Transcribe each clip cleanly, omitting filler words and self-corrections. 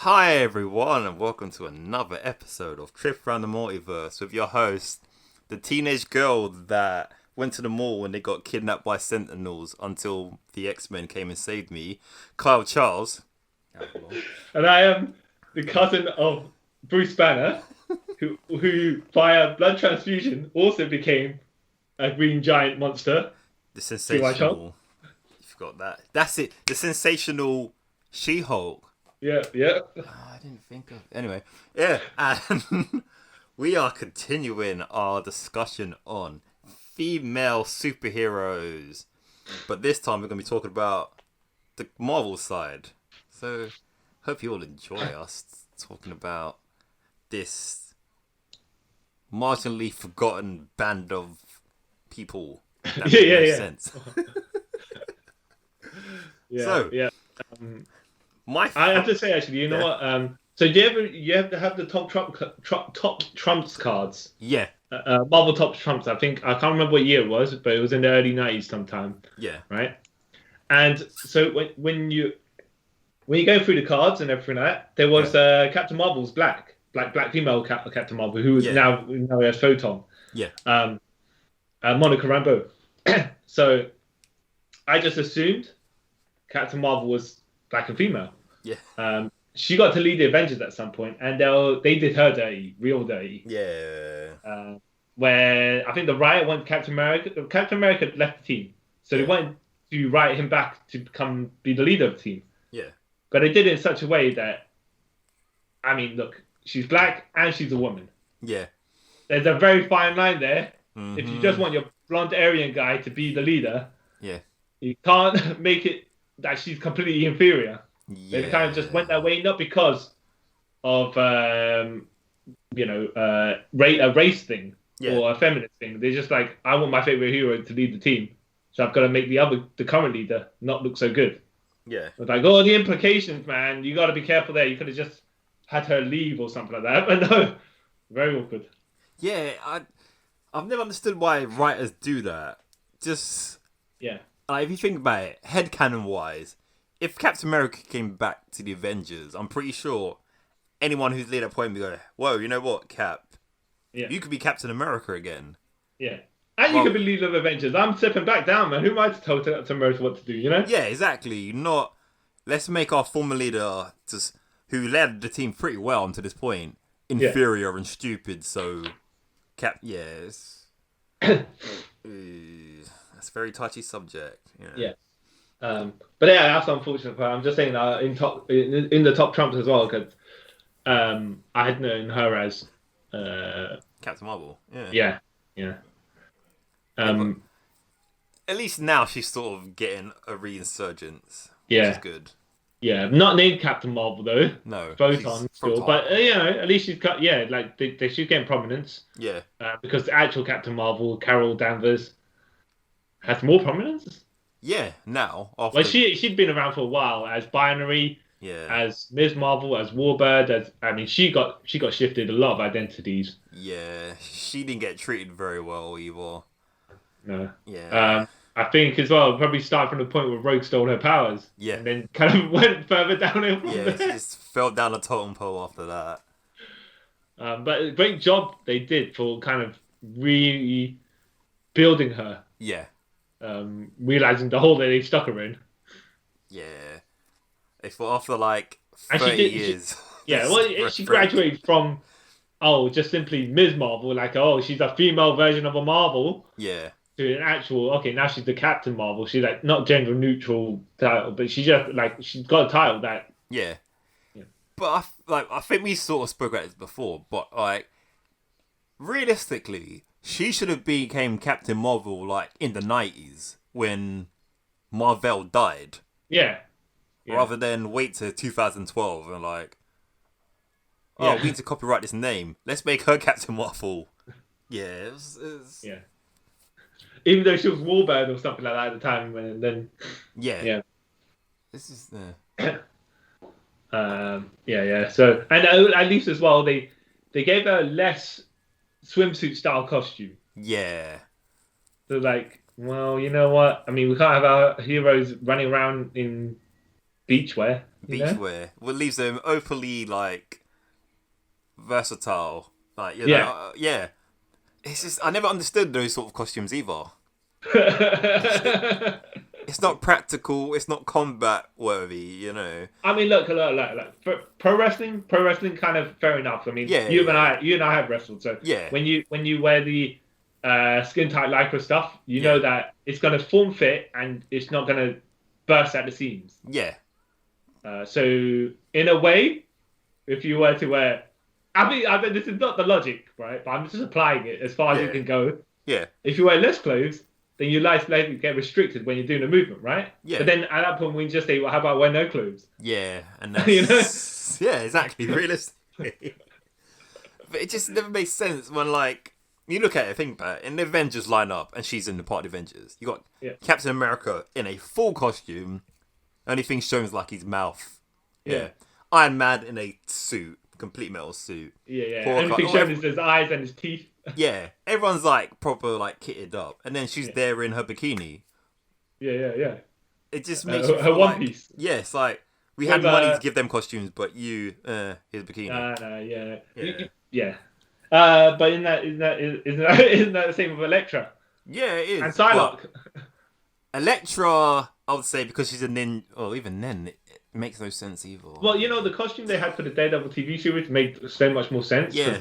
Hi everyone, and welcome to another episode of Trip Around the Multiverse with your host, the teenage girl that went to the mall when they got kidnapped by Sentinels until the X-Men came and saved me, Kyle Charles. And I am the cousin of Bruce Banner, who via blood transfusion also became a green giant monster. The sensational... You forgot that. That's it. The sensational She-Hulk. Yeah. I didn't think of... Anyway, yeah, and we are continuing our discussion on female superheroes. But this time we're going to be talking about the Marvel side. So, hope you all enjoy us talking about this marginally forgotten band of people. That makes no sense. Yeah. I have to say, actually, you know what? So you have to have the top trumps cards. Yeah. Marvel top trumps. I can't remember what year it was, but it was in the early 90s sometime. Yeah. Right. And so when you go through the cards and everything like that, there was Captain Marvel's black female Captain Marvel, who is now has Photon. Yeah. Monica Rambeau. So I just assumed Captain Marvel was black and female. Yeah. She got to lead the Avengers at some point, and they did her dirty, real dirty. Yeah. Where I think the riot went Captain America. Captain America left the team, so they wanted to riot him back to be the leader of the team. Yeah. But they did it in such a way that, I mean, look, she's black and she's a woman. Yeah. There's a very fine line there. Mm-hmm. If you just want your blonde Aryan guy to be the leader, yeah, you can't make it that she's completely inferior. Yeah. They kind of just went that way, not because of a race thing or a feminist thing. They're just like, I want my favorite hero to lead the team, so I've got to make the current leader not look so good. Yeah. It's like, oh, the implications, man. You got to be careful there. You could have just had her leave or something like that. But no, very awkward. Yeah, I've never understood why writers do that. Just if you think about it, headcanon wise, if Captain America came back to the Avengers, I'm pretty sure anyone who's laid that point would go, whoa, you know what, Cap? Yeah. You could be Captain America again. Yeah. And you could be leader of Avengers. I'm stepping back down, man. Who am I to tell Captain America what to do, you know? Yeah, exactly. Not, let's make our former leader, who led the team pretty well until this point, inferior and stupid, so... Yes. That's a very touchy subject. Yeah. But yeah, that's unfortunate. I'm just saying that in the top trumps as well, because I had known her as Captain Marvel. Yeah. At least now she's sort of getting a resurgence, which is good. Yeah, not named Captain Marvel though. No, Photon still, but at least she's got she's getting prominence. Yeah, because the actual Captain Marvel, Carol Danvers, has more prominence. Yeah, now. Well, she'd been around for a while as Binary, as Ms. Marvel, as Warbird. She got shifted a lot of identities. Yeah, she didn't get treated very well either. No. Yeah. I think as well, probably start from the point where Rogue stole her powers. Yeah. And then kind of went further downhill from there. She just fell down a totem pole after that. But a great job they did for kind of rebuilding her. Yeah. Realizing the hole that they stuck her in. Yeah. If after like 30 years. She graduated from just simply Ms. Marvel, she's a female version of a Marvel. Yeah. To an actual, now she's the Captain Marvel. She's like not gender neutral title, but she just she's got a title that. Yeah. But I think we sort of spoke about this before, but realistically, she should have became Captain Marvel in the 90s when Marvel died. Yeah. Rather than wait to 2012 and we need to copyright this name. Let's make her Captain Marvel. Yeah, it was... Yeah. Even though she was Warbird or something like that at the time, and then... Yeah. This is... So, and at least as well, they gave her less swimsuit style costume. Yeah. So well, you know what? We can't have our heroes running around in beachwear. Beachwear. What leaves them openly like versatile. Like yeah. It's just I never understood those sort of costumes either. It's not practical. It's not combat worthy. You know. I mean, look. For pro wrestling kind of fair enough. I mean, you and I have wrestled, so when you wear the skin tight lycra stuff, you know that it's going to form fit and it's not going to burst at the seams. Yeah. So in a way, if you were to wear, I mean, this is not the logic, right? But I'm just applying it as far as it can go. Yeah. If you wear less clothes, then your life get restricted when you're doing a movement, right? Yeah. But then at that point, we just say, well, how about wear no clothes? Yeah, and that's yeah, exactly. Realistically, but it just never makes sense when like you look at it, think about it. In the Avengers lineup, and she's in the part of the Avengers. You got Captain America in a full costume. Only thing shown is like his mouth. Yeah. Iron Man in a suit, complete metal suit. Yeah. Only thing shown is his eyes and his teeth. Yeah, everyone's like proper like kitted up, and then she's there in her bikini. Yeah. It just makes her one piece. Yeah, it's like we had money to give them costumes, but here's bikini. Yeah. But isn't that the same with Elektra? Yeah, it is. And Psylocke. Elektra, I would say, because she's a ninja. Well, even then, it makes no sense either. Well, you know, the costume they had for the Daredevil TV series made so much more sense. Yeah.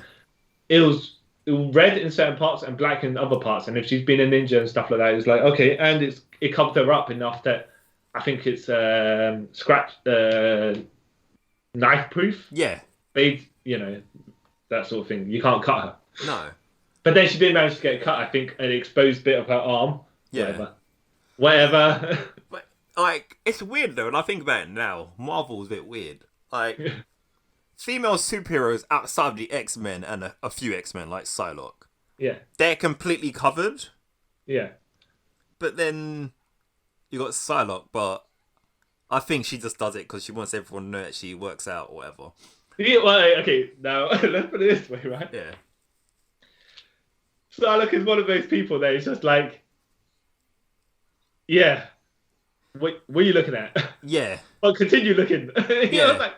It was red in certain parts and black in other parts, and if she's been a ninja and stuff like that, it's like okay, and it covered her up enough that I think it's knife proof. Yeah, that sort of thing. You can't cut her. No, but then she did manage to get cut. I think an exposed bit of her arm. Yeah, whatever. But like, it's weird though, and I think about it now. Marvel's a bit weird. Like. Female superheroes outside of the X-Men and a few X-Men like Psylocke. Yeah. They're completely covered. Yeah. But then you got Psylocke, but I think she just does it because she wants everyone to know that she works out or whatever. Yeah, well, okay, now let's put it this way, right? Yeah. Psylocke is one of those people that is just like, yeah, what are you looking at? Yeah. Well, continue looking. It's like,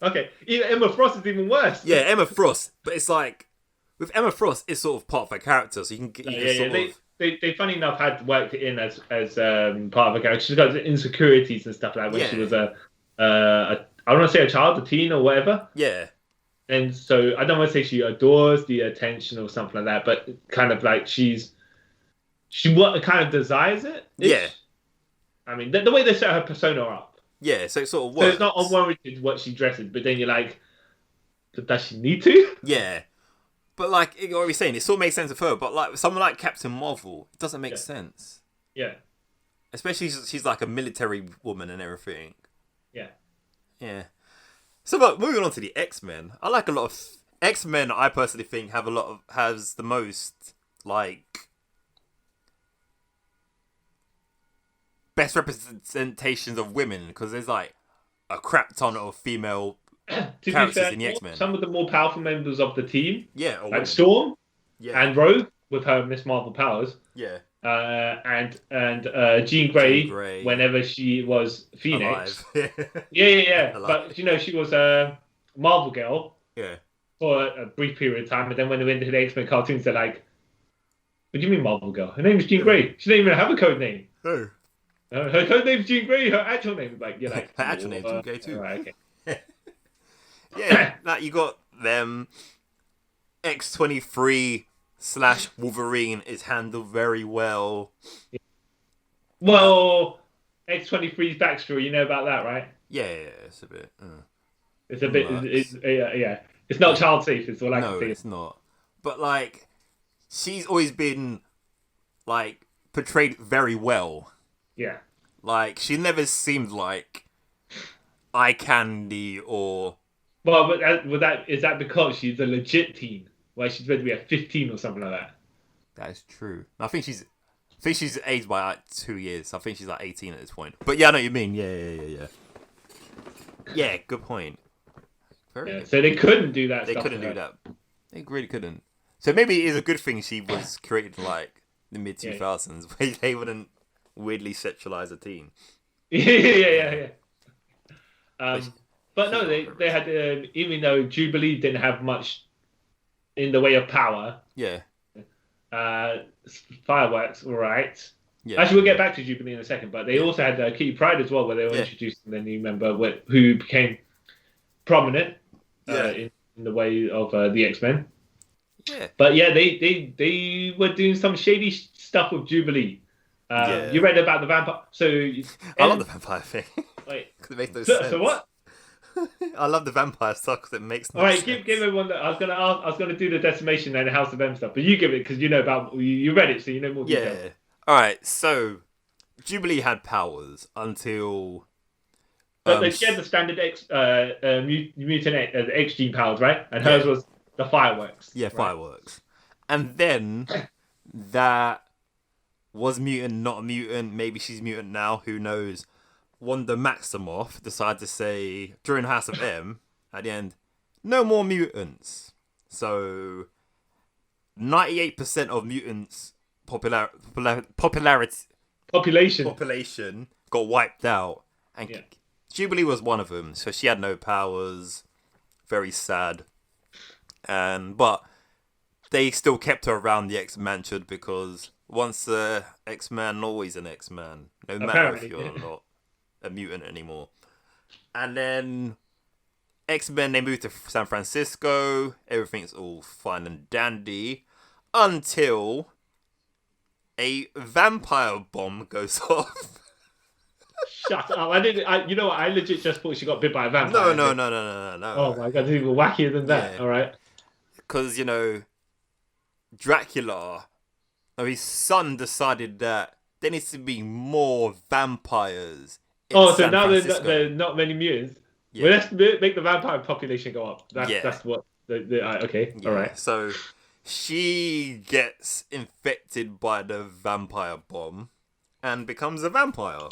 okay, even Emma Frost is even worse. Yeah, Emma Frost, but it's like with Emma Frost, it's sort of part of her character, so you can They funny enough had worked it in as part of her character. She's got insecurities and stuff like that when she was I don't want to say a child, a teen, or whatever. Yeah. And so I don't want to say she adores the attention or something like that, but kind of like she kind of desires it. Yeah. I mean, the way they set her persona up. Yeah, so it sort of works. So it's not unwarranted what she dresses, but then you're like, does she need to? Yeah. But like, what are we saying? It sort of makes sense of her, but like someone like Captain Marvel, it doesn't make sense. Yeah. Especially she's like a military woman and everything. Yeah. Yeah. So, but moving on to the X-Men, I like a lot of X-Men. I personally think has the most like best representations of women because there's like a crap ton of female characters in the X-Men. Some of the more powerful members of the team, like women. Storm, and Rogue with her Miss Marvel powers, and Jean Grey whenever she was Phoenix. Yeah. But she was a Marvel girl. Yeah. For a brief period of time, and then when they went into the X-Men cartoons, they're like, "What do you mean Marvel girl? Her name is Jean Grey. She didn't even have a code name." No. Her code name's Jean Grey. Her actual name is like, her actual name's Jean Grey too. Right, okay. Yeah, like you got them. X-23 / Wolverine is handled very well. Well, X-23's backstory, you know about that, right? Yeah, it's a bit. It's a bit. It's not child safe. It's all I can say. No, it's not. But like, she's always been like portrayed very well. Yeah. Like, she never seemed like eye candy or. Well, but is that because she's a legit teen, where she's meant to be at 15 or something like that? That is true. I think she's aged by like 2 years. I think she's like 18 at this point. But yeah, I know what you mean. Yeah. Yeah, good point. So they couldn't do that. They couldn't do that. They really couldn't. So maybe it is a good thing she was created like the mid 2000s, where they wouldn't weirdly sexualize a teen. Yeah. But no, they had even though Jubilee didn't have much in the way of power. Yeah. Fireworks, all right. Yeah. Actually, we'll get back to Jubilee in a second, but they also had Kitty Pryde as well, where they were introducing the new member who became prominent in the way of the X-Men. Yeah. But yeah, they were doing some shady stuff with Jubilee. You read about the vampire. So I love the vampire thing. Wait, because it makes no sense. So what? I love the vampire stuff because it makes no sense. All right, give everyone. I was gonna do the decimation and the House of M stuff, but you give it because you know about you read it, so you know more details. Yeah. All right. So Jubilee had powers until. But she had the standard mutant X gene powers, right? And hers was the fireworks. Yeah, right? Fireworks. And then that was mutant, not a mutant. Maybe she's mutant now. Who knows? Wanda Maximoff decided to say during House of M at the end, no more mutants. So 98% of mutants population got wiped out, and Jubilee was one of them. So she had no powers. Very sad. But they still kept her around the X-Man should, because once the X-Man, always an X-Man, no matter if you're not a mutant anymore. And then X-Men, they moved to San Francisco. Everything's all fine and dandy until a vampire bomb goes off. Shut up! You know what? I legit just thought she got bit by a vampire. No. Oh my god! It's even wackier than that. Yeah. All right. Because Dracula, his son decided that there needs to be more vampires. So now there are not many mutants. Yeah. Well, let's make the vampire population go up. That's what. Okay. Yeah. All right. So she gets infected by the vampire bomb and becomes a vampire.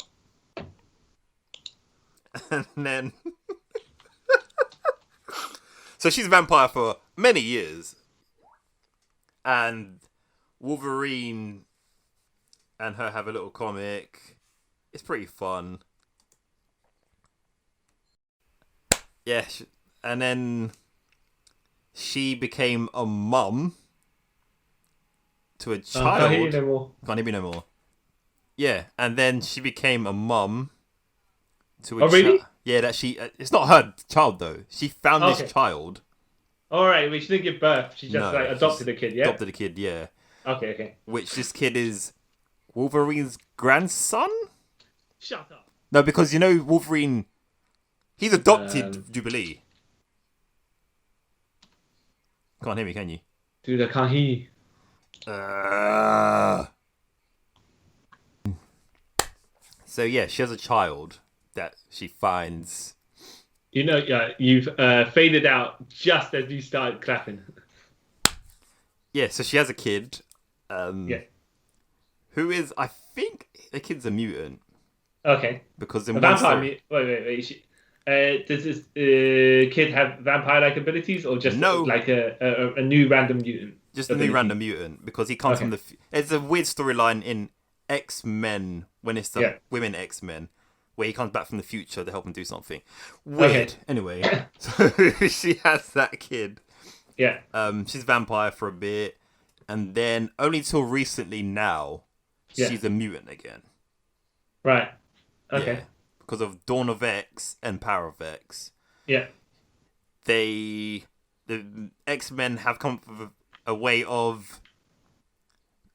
And then so she's a vampire for many years, and Wolverine and her have a little comic. It's pretty fun. Yeah, and then she became a mum to a child. Can't hear you no more. Can't hear me no more. Yeah, and then she became a mum to a child. Oh, really? Yeah, that she. It's not her child though. She found this child. All right, she didn't give birth. She just adopted a kid. Yeah. Adopted a kid. Yeah. Okay. Which this kid is Wolverine's grandson. Shut up. No, because Wolverine. He's adopted Jubilee. Can't hear me, can you? Dude, I can't hear you. So yeah, she has a child that she finds. You've faded out just as you started clapping. Yeah, so she has a kid. Yeah. Who is? I think the kid's a mutant. Okay. Because in a vampire. Wait. Does this kid have vampire-like abilities, or just like a new random mutant? Just a new random mutant, because he comes from the. It's a weird storyline in X-Men when it's the women X-Men, where he comes back from the future to help him do something weird. Okay. Anyway, so she has that kid. Yeah. She's a vampire for a bit, and then only till recently now, she's a mutant again. Right. Okay. Yeah. Because of Dawn of X and Power of X. Yeah. The X-Men have come up with a way of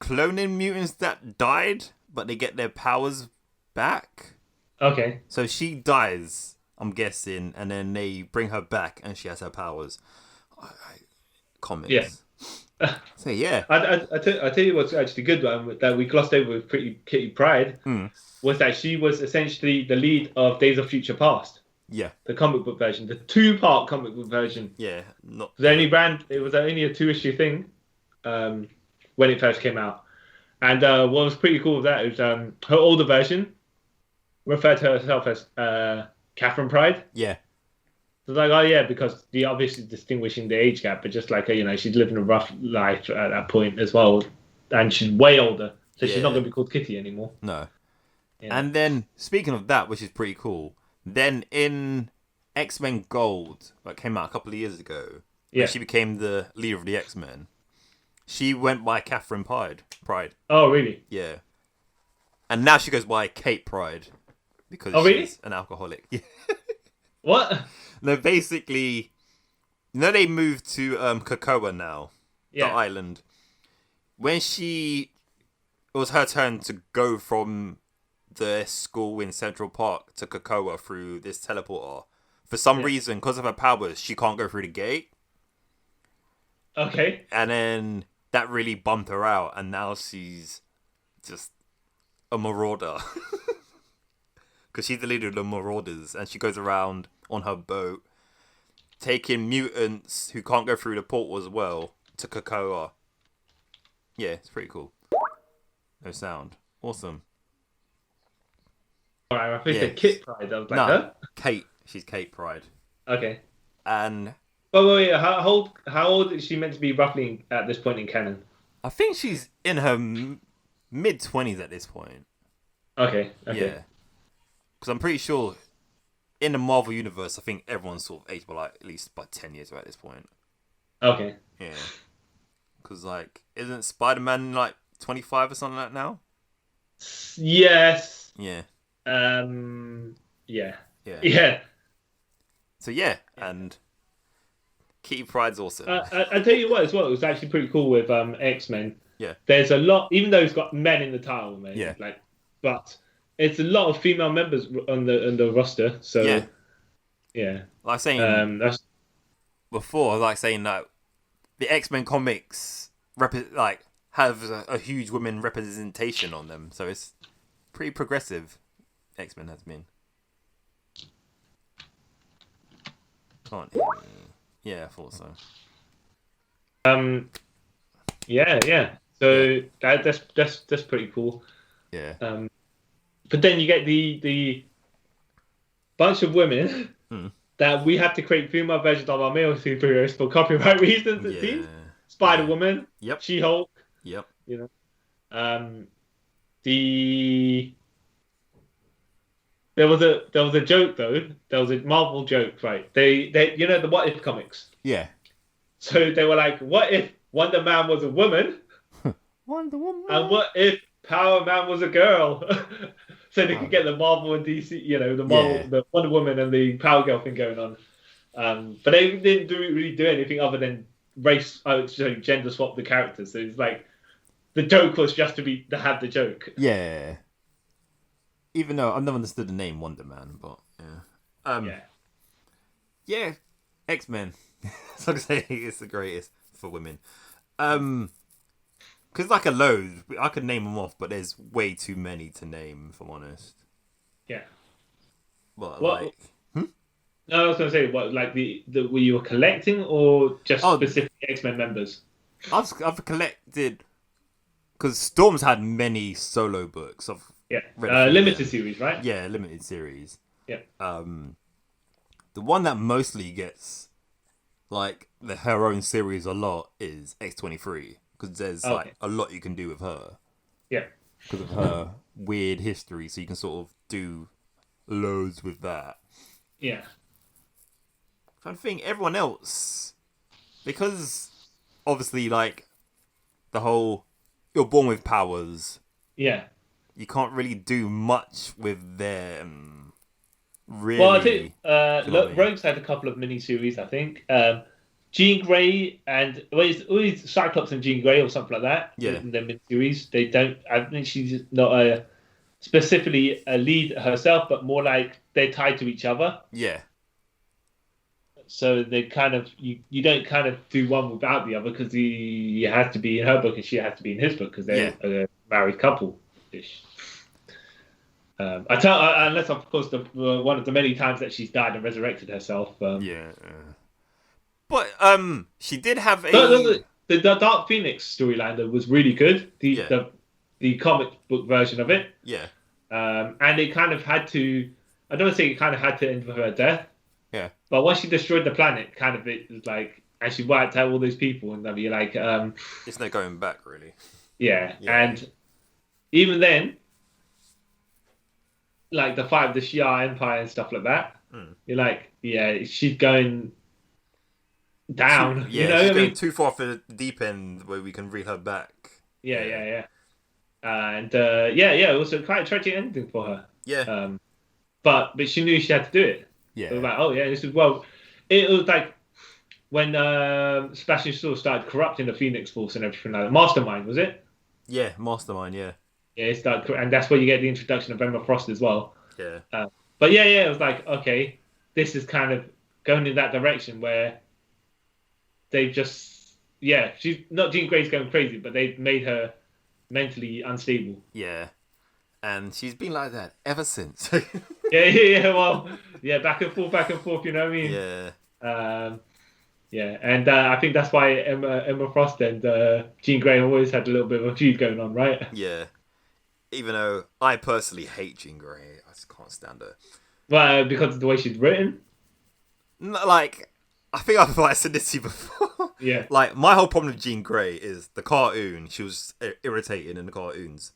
cloning mutants that died, but they get their powers back. Okay. So she dies, I'm guessing, and then they bring her back and she has her powers. Comics. Yeah. So yeah. I tell you what's actually good that we glossed over with Kitty Pryde. Was that she was essentially the lead of Days of Future Past. Yeah. The comic book version. The 2-part comic book version. Yeah. It was only a 2-issue thing when it first came out. And what was pretty cool with that is her older version referred to herself as Catherine Pryde. Yeah. So it's like, because the obviously distinguishing the age gap, but just like, she's living a rough life at that point as well. And she's way older. So she's not going to be called Kitty anymore. No. Yeah. And then, speaking of that, which is pretty cool, then in X-Men Gold that came out a couple of years ago. Yeah. She became the leader of the X-Men. She went by Catherine Pride. Oh, really? Yeah. And now she goes by Kate Pride because she's an alcoholic. What? No, basically, they moved to Krakoa now, the island. When it was her turn to go from the school in Central Park to Krakoa through this teleporter. For some reason, because of her powers, she can't go through the gate. Okay. And then that really bumped her out, and now she's just a marauder. Because she's the leader of the Marauders, and she goes around on her boat, taking mutants who can't go through the portal as well to Krakoa. Yeah, it's pretty cool. No sound. Awesome. Alright, I think it's Kit Pride. I was like, no? Kate. She's Kate Pride. Okay. And... wait. How old is she meant to be roughly at this point in canon? I think she's in her mid-20s at this point. Okay. Yeah. Because I'm pretty sure in the Marvel Universe, I think everyone's sort of aged by at least by 10 years at this point. Okay. Yeah. Because, isn't Spider-Man, 25 or something like that now? Yes. Yeah. Yeah. Yeah. So, and Kitty Pryde's awesome. I tell you what, as well, it was actually pretty cool with X-Men. Yeah. There's a lot, even though it's got men in the title, mate. Yeah. But it's a lot of female members on the roster. So yeah. Like saying before, that the X-Men comics have a huge women representation on them, so it's pretty progressive. X-Men has been. Can't hear me. Yeah, I thought so. Yeah. So that's pretty cool. Yeah. But then you get the bunch of women that we have to create female versions of our male superheroes for copyright reasons. It seems. Spider-Woman. Yep. She-Hulk. Yep. There was a joke though. There was a Marvel joke, right? They the What If comics. Yeah. So they were like, what if Wonder Man was a woman? Wonder Woman. And what if Power Man was a girl? So they could get the Marvel and DC, the Marvel, the Wonder Woman and the Power Girl thing going on. But they didn't really do anything other than gender swap the characters. So it's like the joke was just to have the joke. Yeah. Even though I've never understood the name Wonder Man, but yeah, X-Men. So I say it's the greatest for women. Because a load, I could name them off, but there's way too many to name, if I'm honest. Yeah. But No, I was going to say, were you collecting or just specific X-Men members? I've collected, because Storm's had many solo books. Limited series, right? Yeah, limited series. Yeah. The one that mostly gets her own series a lot is X-23, because there's a lot you can do with her. Yeah. Because of her weird history, so you can sort of do loads with that. Yeah. I'm trying to think, everyone else, because obviously the whole you're born with powers. Yeah. You can't really do much with them. Really. Well, I think Rogue's had a couple of mini-series, I think. Jean Grey and... it's Cyclops and Jean Grey or something like that. Yeah. In their mini-series. They don't... I think she's not specifically a lead herself, but more they're tied to each other. Yeah. So they kind of... You don't kind of do one without the other, because he has to be in her book and she has to be in his book, because they're a married couple. Unless of course one of the many times that she's died and resurrected herself. But she did have the Dark Phoenix storyline that was really good. The comic book version of it. Yeah. And it kind of had to. I don't want to say it kind of had to end with her death. Yeah. But once she destroyed the planet, it was and she wiped out all those people, and then you're it's no going back, really. Yeah. And even then, the fight of the Shia Empire and stuff like that, you're she's going down. She's going too far for the deep end where we can reel her back. Yeah. And it was quite a tragic ending for her. Yeah. But she knew she had to do it. Yeah. It was like, it was like when Sebastian Shaw started corrupting the Phoenix Force and everything like that. Mastermind, was it? Yeah, Mastermind, yeah. Yeah, and that's where you get the introduction of Emma Frost as well. Yeah. But it was like, okay, this is kind of going in that direction where they've just, she's not Jean Grey's going crazy, but they've made her mentally unstable. Yeah. And she's been like that ever since. Well, back and forth, you know what I mean? Yeah. And I think that's why Emma Frost and Jean Grey always had a little bit of a feud going on, right? Yeah. Even though I personally hate Jean Grey, I just can't stand her. Well, because of the way she's written? Like, I think I've said this to you before. Yeah. Like, my whole problem with Jean Grey is the cartoon. She was irritating in the cartoons.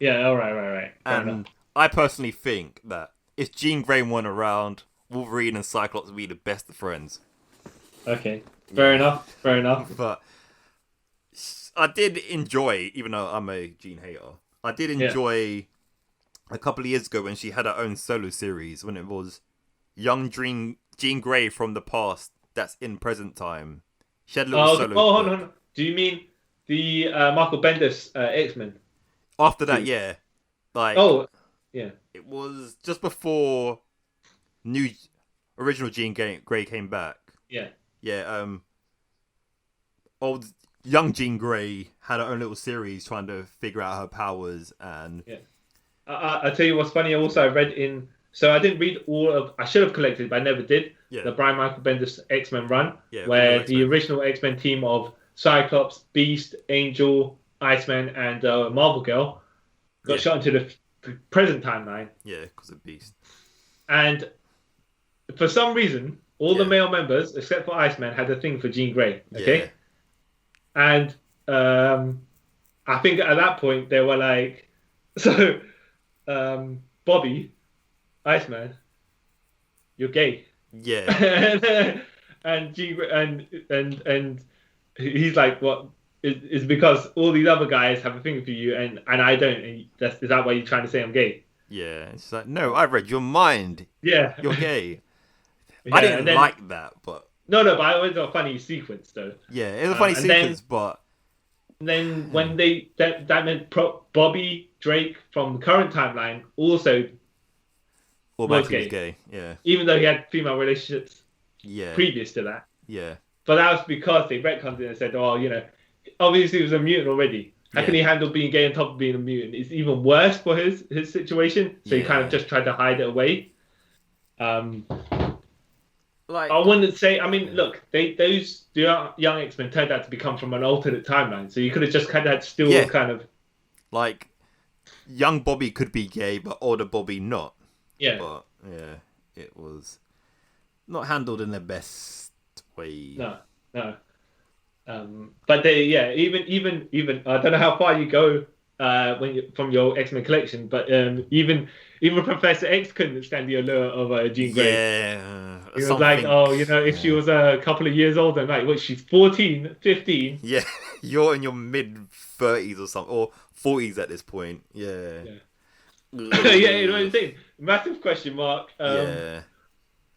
Yeah, all right. Fair enough. I personally think that if Jean Grey weren't around, Wolverine and Cyclops would be the best of friends. Okay, fair enough. But I did enjoy, even though I'm a Jean hater, I did enjoy a couple of years ago when she had her own solo series, when it was young Jean Grey from the past that's in present time. She had a little solo. Oh, hold on. Do you mean the Michael Bendis X-Men? After that, yeah. Like, it was just before original Jean Grey came back. Yeah. Yeah, old young Jean Grey had her own little series trying to figure out her powers and... Yeah. I'll tell you what's funny, also I read so I didn't read I should have collected, but I never did, the Brian Michael Bendis X-Men run, where the original X-Men team of Cyclops, Beast, Angel, Iceman, and Marvel Girl got shot into the present timeline. Yeah, because of Beast. And for some reason, all the male members, except for Iceman, had a thing for Jean Grey. Okay? Yeah. And I think at that point, they were like... So, Bobby, Iceman, you're gay. Yeah. and Jean Grey, and he's like, what? It's because all these other guys have a thing for you, and I don't. And is that why you're trying to say I'm gay? Yeah. It's like, no, I read your mind. Yeah. You're gay. I didn't like that, but... No, but it was a funny sequence, though. Yeah, it was a funny sequence, but... Then when that meant Bobby Drake from the current timeline also was gay. Yeah. Even though he had female relationships previous to that. Yeah. But that was because they retconned it and said, obviously he was a mutant already. How can he handle being gay on top of being a mutant? It's even worse for his situation. So he kind of just tried to hide it away. I wouldn't say. I mean, look, those young X-Men turned out to become from an alternate timeline, so you could have just kind of kind of like young Bobby could be gay, but older Bobby not. Yeah, but it was not handled in the best way. No. But even I don't know how far you go from your X-Men collection, but even Professor X couldn't stand the allure of Jean Grey. Yeah. He was like, if she was a couple of years older, like, she's 14, 15. Yeah, you're in your mid-30s or something, or 40s at this point. Yeah. Yeah, you know what I'm saying? Massive question mark. I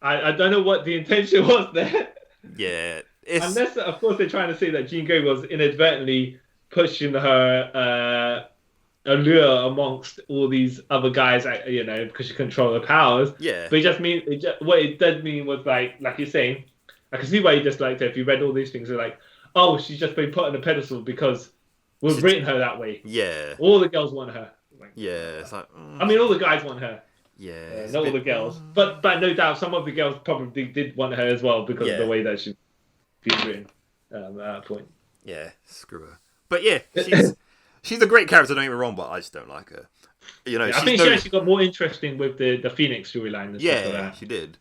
don't know what the intention was there. Yeah. Unless, of course, they're trying to say that Jean Grey was inadvertently pushing her allure amongst all these other guys, because she controlled her powers. Yeah. But what it did mean was like you're saying, I can see why you disliked her. If you read all these things, you're like, oh, she's just been put on a pedestal because we've written her that way. Yeah. All the girls want her. It's like... I mean, all the guys want her. Yeah. Not all the girls. But no doubt some of the girls probably did want her as well because of the way that she's written at that point. Yeah, screw her. But yeah, she's a great character, don't get me wrong, but I just don't like her. I think she actually got more interesting with the Phoenix storyline. Yeah, she did.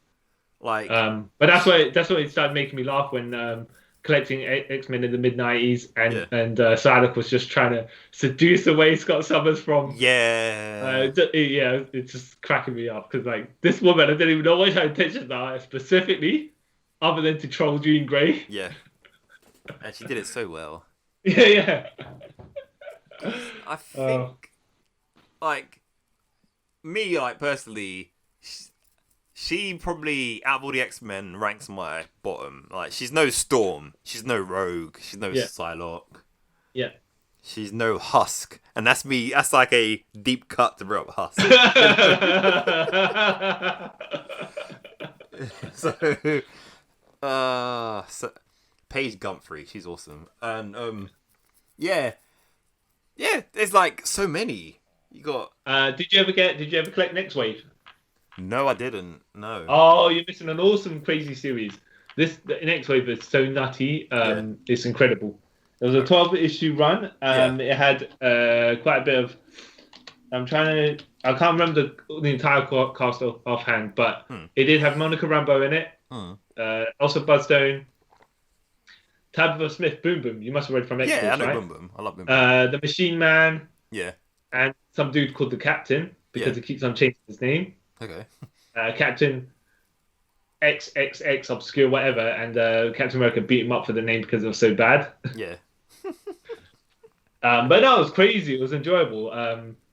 Like, but that's why it started making me laugh when collecting X-Men in the mid-90s, and Psylocke was just trying to seduce away Scott Summers from. Yeah. It's just cracking me up because like this woman, I didn't even know what her intentions are specifically, other than to troll Jean Grey. Yeah. And she did it so well. Yeah. I think, like, me, like, personally, she probably, out of all the X-Men, ranks my bottom. Like, she's no Storm. She's no Rogue. She's no Psylocke. Yeah. She's no Husk. And that's me. That's like a deep cut to bring up Husk. So Paige Gumphrey, she's awesome. And, yeah, there's like so many. You got. Did you ever collect Next Wave? No, I didn't. No. Oh, you're missing an awesome, crazy series. The Next Wave is so nutty. It's incredible. It was a 12-issue run. It had quite a bit of. I can't remember the entire cast offhand, but it did have Monica Rambeau in it. Also Bloodstone. Tabitha Smith, Boom Boom. You must have read from X-Force, I know right? Boom Boom. I love Boom Boom. The Machine Man. Yeah. And some dude called the Captain, because it keeps on changing his name. Okay. Captain XXX obscure whatever, and Captain America beat him up for the name because it was so bad. Yeah. But no, it was crazy. It was enjoyable.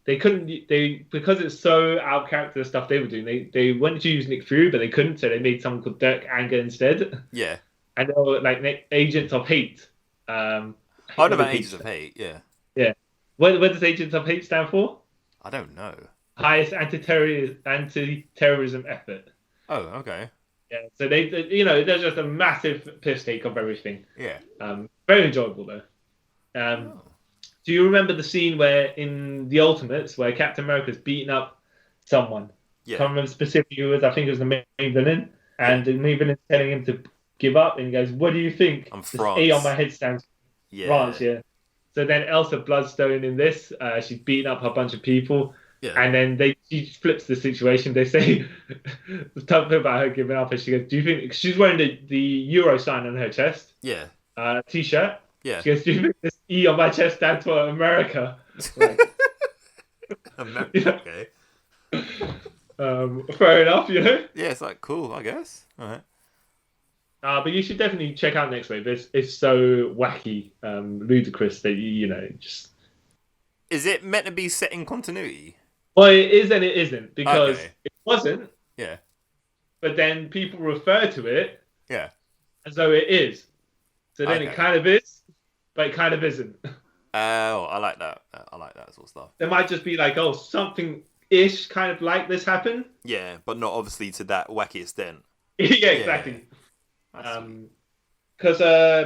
Because it's so out of character stuff they were doing. They wanted to use Nick Fury, but they couldn't, so they made someone called Dirk Anger instead. Yeah. And they were like Agents of Hate. I know about Agents of Hate. Yeah. Yeah. What does Agents of Hate stand for? I don't know. Highest anti-terrorism effort. Oh, okay. Yeah, so there's just a massive piss take of everything. Yeah. Very enjoyable though. Do you remember the scene where in the Ultimates where Captain America's beating up someone? Yeah. Can't remember specifically who it was. I think it was the main villain, and the main villain's telling him to give up, and he goes, "What do you think?" I'm France. A on my head stands France. Yeah. So then Elsa Bloodstone in this, she's beating up a bunch of people. Yeah. And then she flips the situation. They say something about her giving up, and she goes, "Do you think?" She's wearing the Euro sign on her chest. Yeah. T-shirt. Yeah. She goes, "Do you think this E on my chest stands for America?" Like, America. Okay. Fair enough, you know. Yeah, it's like cool, I guess. All right. But you should definitely check out Next Wave. It's so wacky, ludicrous that just. Is it meant to be set in continuity? Well, it is and it isn't, because it wasn't. Yeah. But then people refer to it. Yeah. As though it is. So then it kind of is, but it kind of isn't. Oh, I like that. I like that sort of stuff. There might just be like, something-ish kind of like this happened. Yeah, but not obviously to that wacky extent. Yeah, exactly. Because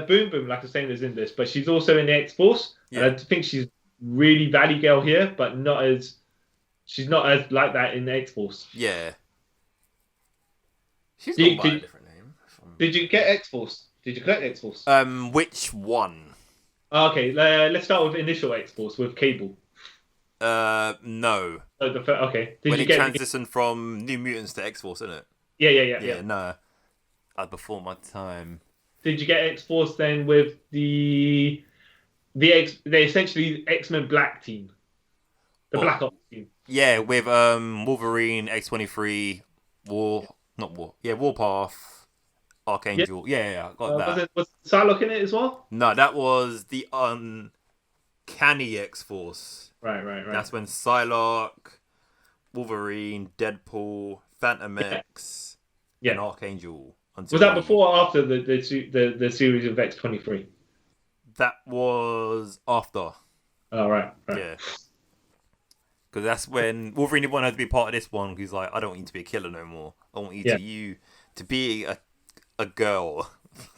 Boom Boom, like I was saying, is in this, but she's also in the X-Force. Yeah. And I think she's really Valley Girl here, but she's not as like that in the X-Force. Yeah. She's gone by a different name. Did you get X-Force? Did you collect X-Force? Which one? Okay, let's start with initial X-Force with Cable. No. Okay. When you transitioned from New Mutants to X-Force, isn't it? Yeah. No. Before my time. Did you get X-Force then with the essentially X-Men Black team? The Black Ops team. Yeah, with Wolverine, X-23, Warpath, Archangel. Yeah, I got that. Was Psylocke in it as well? No, that was the Uncanny X-Force. Right. That's when Psylocke, Wolverine, Deadpool, Phantom X, and Archangel. Was that before or after the series of X-23? That was after. Oh, right. Yeah. Because that's when Wolverine didn't want to be part of this one. He's like, I don't want you to be a killer no more. I want you to be a girl,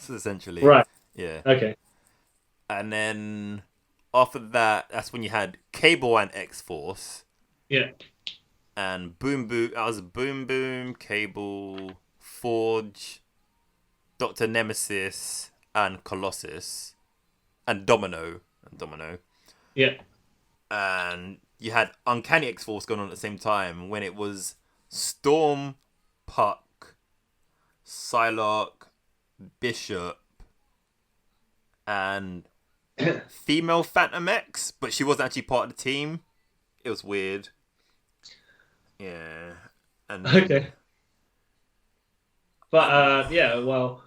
essentially. Right. Yeah. Okay. And then after that, that's when you had Cable and X-Force. Yeah. And Boom Boom. That was Boom Boom, Cable, Forge, Dr. Nemesis, and Colossus. And Domino. Yeah. And you had Uncanny X-Force going on at the same time when it was Storm, Puck, Psylocke, Bishop, and female Phantom X, but she wasn't actually part of the team. It was weird. Yeah. And okay. But well,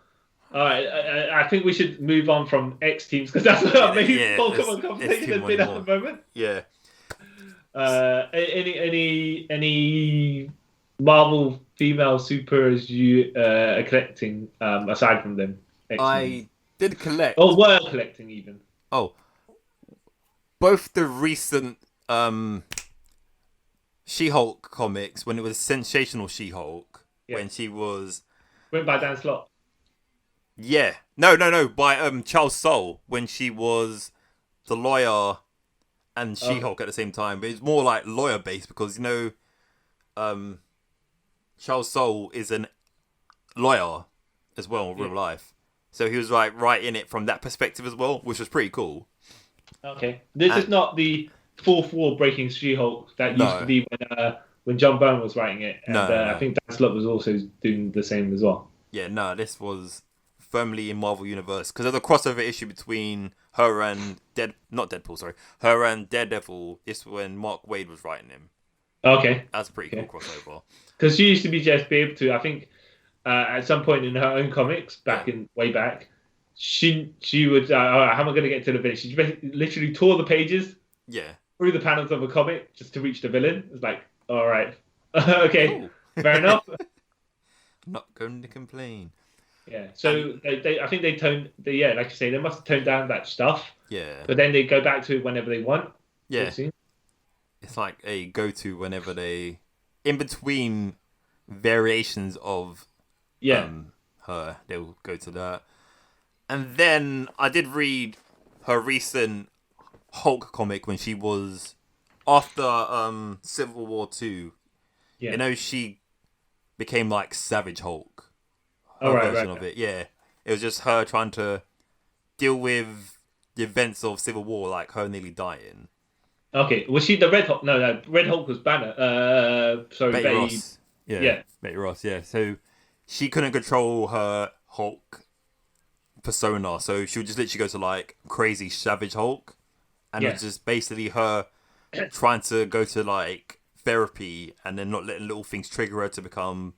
all right. I think we should move on from X teams because that's what our main Pokemon conversation has been at the moment. Yeah. Any Marvel female supers you are collecting aside from them? X-Men? I did collect. Oh, were collecting even. Oh, both the recent She-Hulk comics when it was Sensational She-Hulk when she was went by Dan Slott. Yeah, no, by Charles Soule when she was the lawyer and She-Hulk at the same time, but it's more like lawyer based because Charles Soule is an lawyer as well in real life, so he was like writing it from that perspective as well, which was pretty cool. Okay, this is not the fourth wall breaking She-Hulk that used to be when John Byrne was writing it, and I think Dan Slott was also doing the same as well. Yeah, no, this was firmly in Marvel Universe because there's a crossover issue between her and her and Daredevil. This when Mark Waid was writing him. Okay, that's a pretty cool crossover. Because she used to be just be able to, I think, at some point in her own comics way back, she would. How am I going to get to the villain? She literally tore the pages. Yeah. Through the panels of a comic just to reach the villain. It's like, all right, okay, fair enough. Not going to complain. Yeah, so I think they like you say, they must have toned down that stuff. Yeah. But then they go back to it whenever they want. Yeah. It's like a go-to whenever they, in between variations of her, they'll go to that. And then I did read her recent Hulk comic when she was after Civil War 2. Yeah. You know, she became like Savage Hulk. Her version of it. Yeah. It was just her trying to deal with the events of Civil War, like her nearly dying. Okay. Was she the Red Hulk? No. Red Hulk was Banner. Betty Ross. Yeah. Betty Ross, yeah. So she couldn't control her Hulk persona, so she would just literally go to like crazy Savage Hulk. And it was just basically her trying to go to like therapy and then not letting little things trigger her to become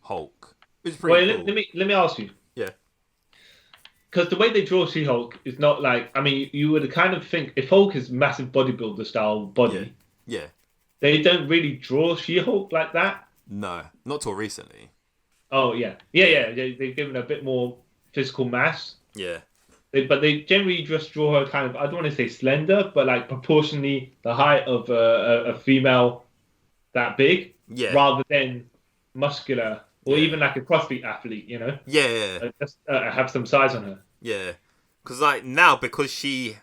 Hulk. Which is pretty cool. Let me ask you. Yeah. Because the way they draw She-Hulk is not like, I mean, you would kind of think if Hulk is massive bodybuilder style body, they don't really draw She-Hulk like that. No, not till recently. Oh yeah. They've given her a bit more physical mass. Yeah. But they generally just draw her kind of, I don't want to say slender, but like proportionally the height of a female that big, rather than muscular or even like a CrossFit athlete, you know? Yeah. Just have some size on her. Yeah. Because like now, because she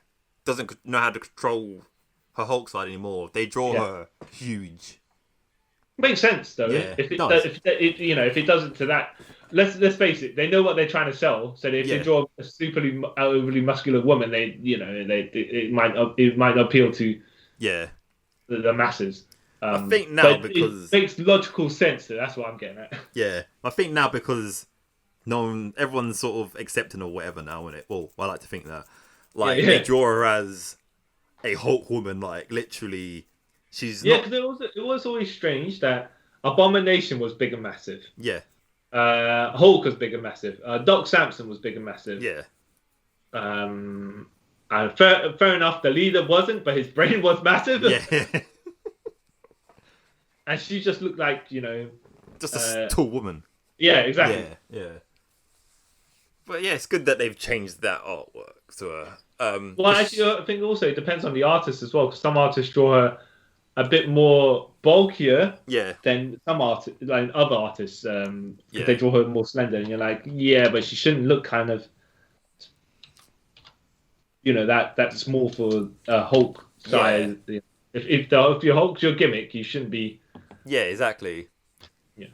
doesn't know how to control her Hulk side anymore, they draw her huge. Makes sense though. Yeah, if it doesn't to that. Let's face it. They know what they're trying to sell. So if they draw a superly overly muscular woman, it might appeal to the masses. I think now because it makes logical sense. That's what I'm getting at. Yeah, I think now because everyone's sort of accepting or whatever now, isn't it? Well, I like to think that. Like they draw her as a Hulk woman, like literally. She's not. Because it was always strange that Abomination was big and massive. Yeah. Hulk was big and massive. Doc Samson was big and massive. Yeah. And fair enough, the leader wasn't, but his brain was massive. Yeah. And she just looked like, just a tall woman. Yeah, exactly. Yeah. But yeah, it's good that they've changed that artwork to her. Actually, I think also it depends on the artist as well, because some artists draw her a bit more bulkier than some like other artists, because they draw her more slender, and you're like, but she shouldn't look kind of, that small for a Hulk size. Yeah. If your Hulk's your gimmick, you shouldn't be. Yeah, exactly. Yeah.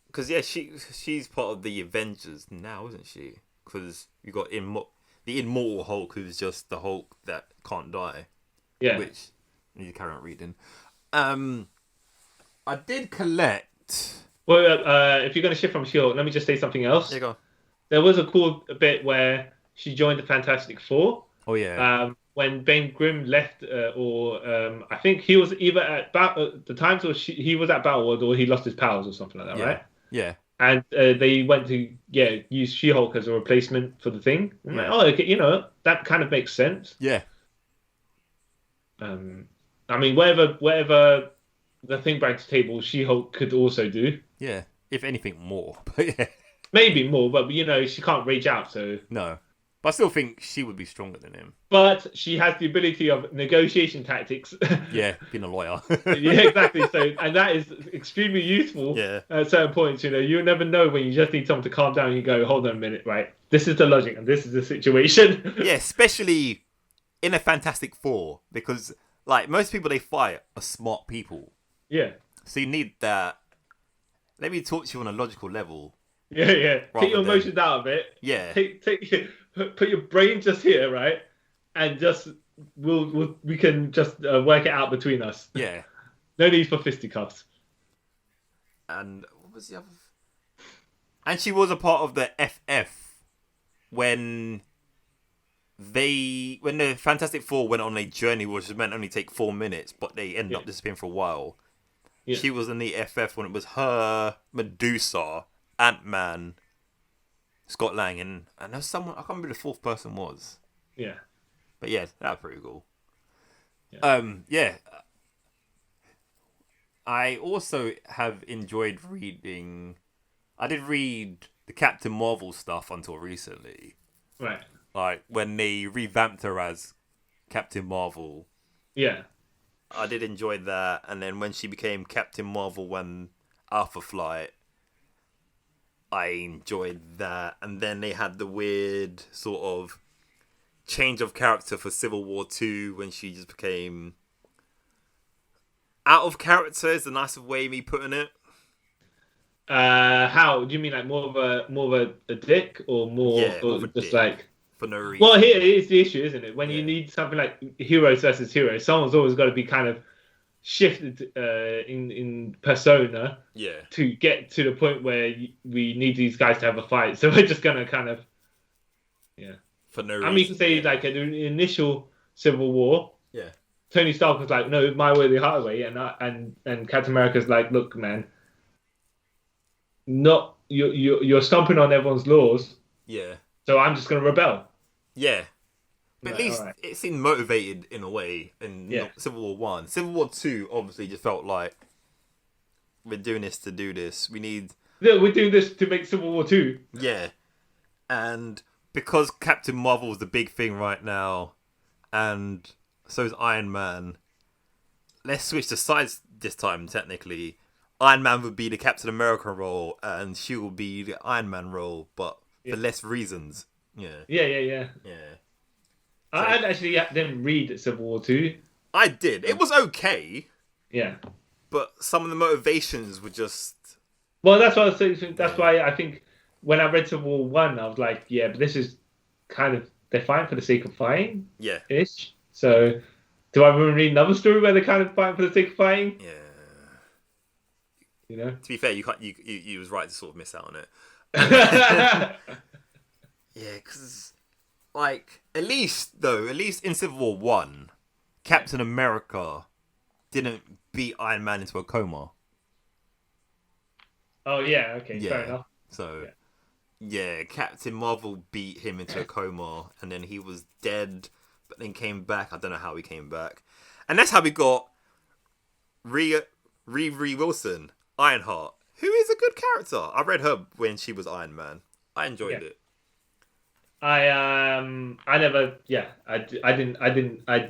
Because she's part of the Avengers now, isn't she? Because you got the Immortal Hulk, who's just the Hulk that can't die. Yeah. Which I need to carry on reading. I did collect. Well, if you're going to shift from She-Hulk, let me just say something else. There you go. There was a cool bit where she joined the Fantastic Four. Oh yeah. When Ben Grimm left, I think he was either at the times, or he was at Battleworld, or he lost his powers or something like that, right? Yeah. And they went to use She-Hulk as a replacement for the Thing. I'm like, oh, okay, that kind of makes sense. Yeah. I mean, whatever the Thing brings to the table, She-Hulk could also do. Yeah, if anything more, but yeah. Maybe more, but she can't rage out, so no. But I still think she would be stronger than him. But she has the ability of negotiation tactics. Yeah, being a lawyer. Yeah, exactly. So, and that is extremely useful. Yeah. At certain points, you'll never know when you just need someone to calm down. And you go, hold on a minute, right? This is the logic, and this is the situation. Yeah, especially in a Fantastic Four, because like most people they fight are smart people. Yeah. So you need that. Let me talk to you on a logical level. Yeah. Take your emotions out of it. Yeah. Put your brain just here, right? And just we can just work it out between us. Yeah. No need for fisticuffs. And what was the other? And she was a part of the FF when the Fantastic Four went on a journey which was meant to only take 4 minutes, but they ended up disappearing for a while. Yeah. She was in the FF when it was her, Medusa, Ant-Man, Scott Lang, and there's someone, I can't remember who the fourth person was. Yeah. But yeah, that was pretty cool. Yeah. I also have enjoyed reading. I did read the Captain Marvel stuff until recently. Right. Like when they revamped her as Captain Marvel. Yeah. I did enjoy that, and then when she became Captain Marvel when Alpha Flight, I enjoyed that. And then they had the weird sort of change of character for Civil War 2 when she just became out of character is the nicest way of me putting it. How do you mean, like more of a dick, or more, or just dick, like for no reason? Well, here is the issue, isn't it? When you need something like heroes versus heroes, someone's always got to be kind of shifted in persona, to get to the point where we need these guys to have a fight. So we're just gonna kind of, for no reason. I mean, you can say like in the initial Civil War, yeah, Tony Stark was like, no, my way, the highway, and Captain America's like, look, man, not you're stomping on everyone's laws, so I'm just gonna rebel. Yeah. But at least it seemed motivated in a way in Civil War 1. Civil War 2 obviously just felt like we're doing this to do this. We're doing this to make Civil War 2. Yeah. And because Captain Marvel is the big thing right now, and so is Iron Man, let's switch the sides this time, technically. Iron Man would be the Captain America role, and she will be the Iron Man role, but for less reasons. Yeah. I actually didn't read Civil War 2. I did. It was okay. Yeah. But some of the motivations were just... Well, that's what I was saying. That's why I think when I read Civil War 1, I was like, yeah, but this is kind of... They're fighting for the sake of fighting. Yeah. Ish. So, do I want to read another story where they're kind of fighting for the sake of fighting? Yeah. You know? To be fair, you was right to sort of miss out on it. Yeah, because... Like, at least in Civil War 1, Captain America didn't beat Iron Man into a coma. Oh, yeah, okay, fair enough. So, Captain Marvel beat him into a coma, and then he was dead, but then came back. I don't know how he came back. And that's how we got Riri Wilson, Ironheart, who is a good character. I read her when she was Iron Man. I enjoyed it. I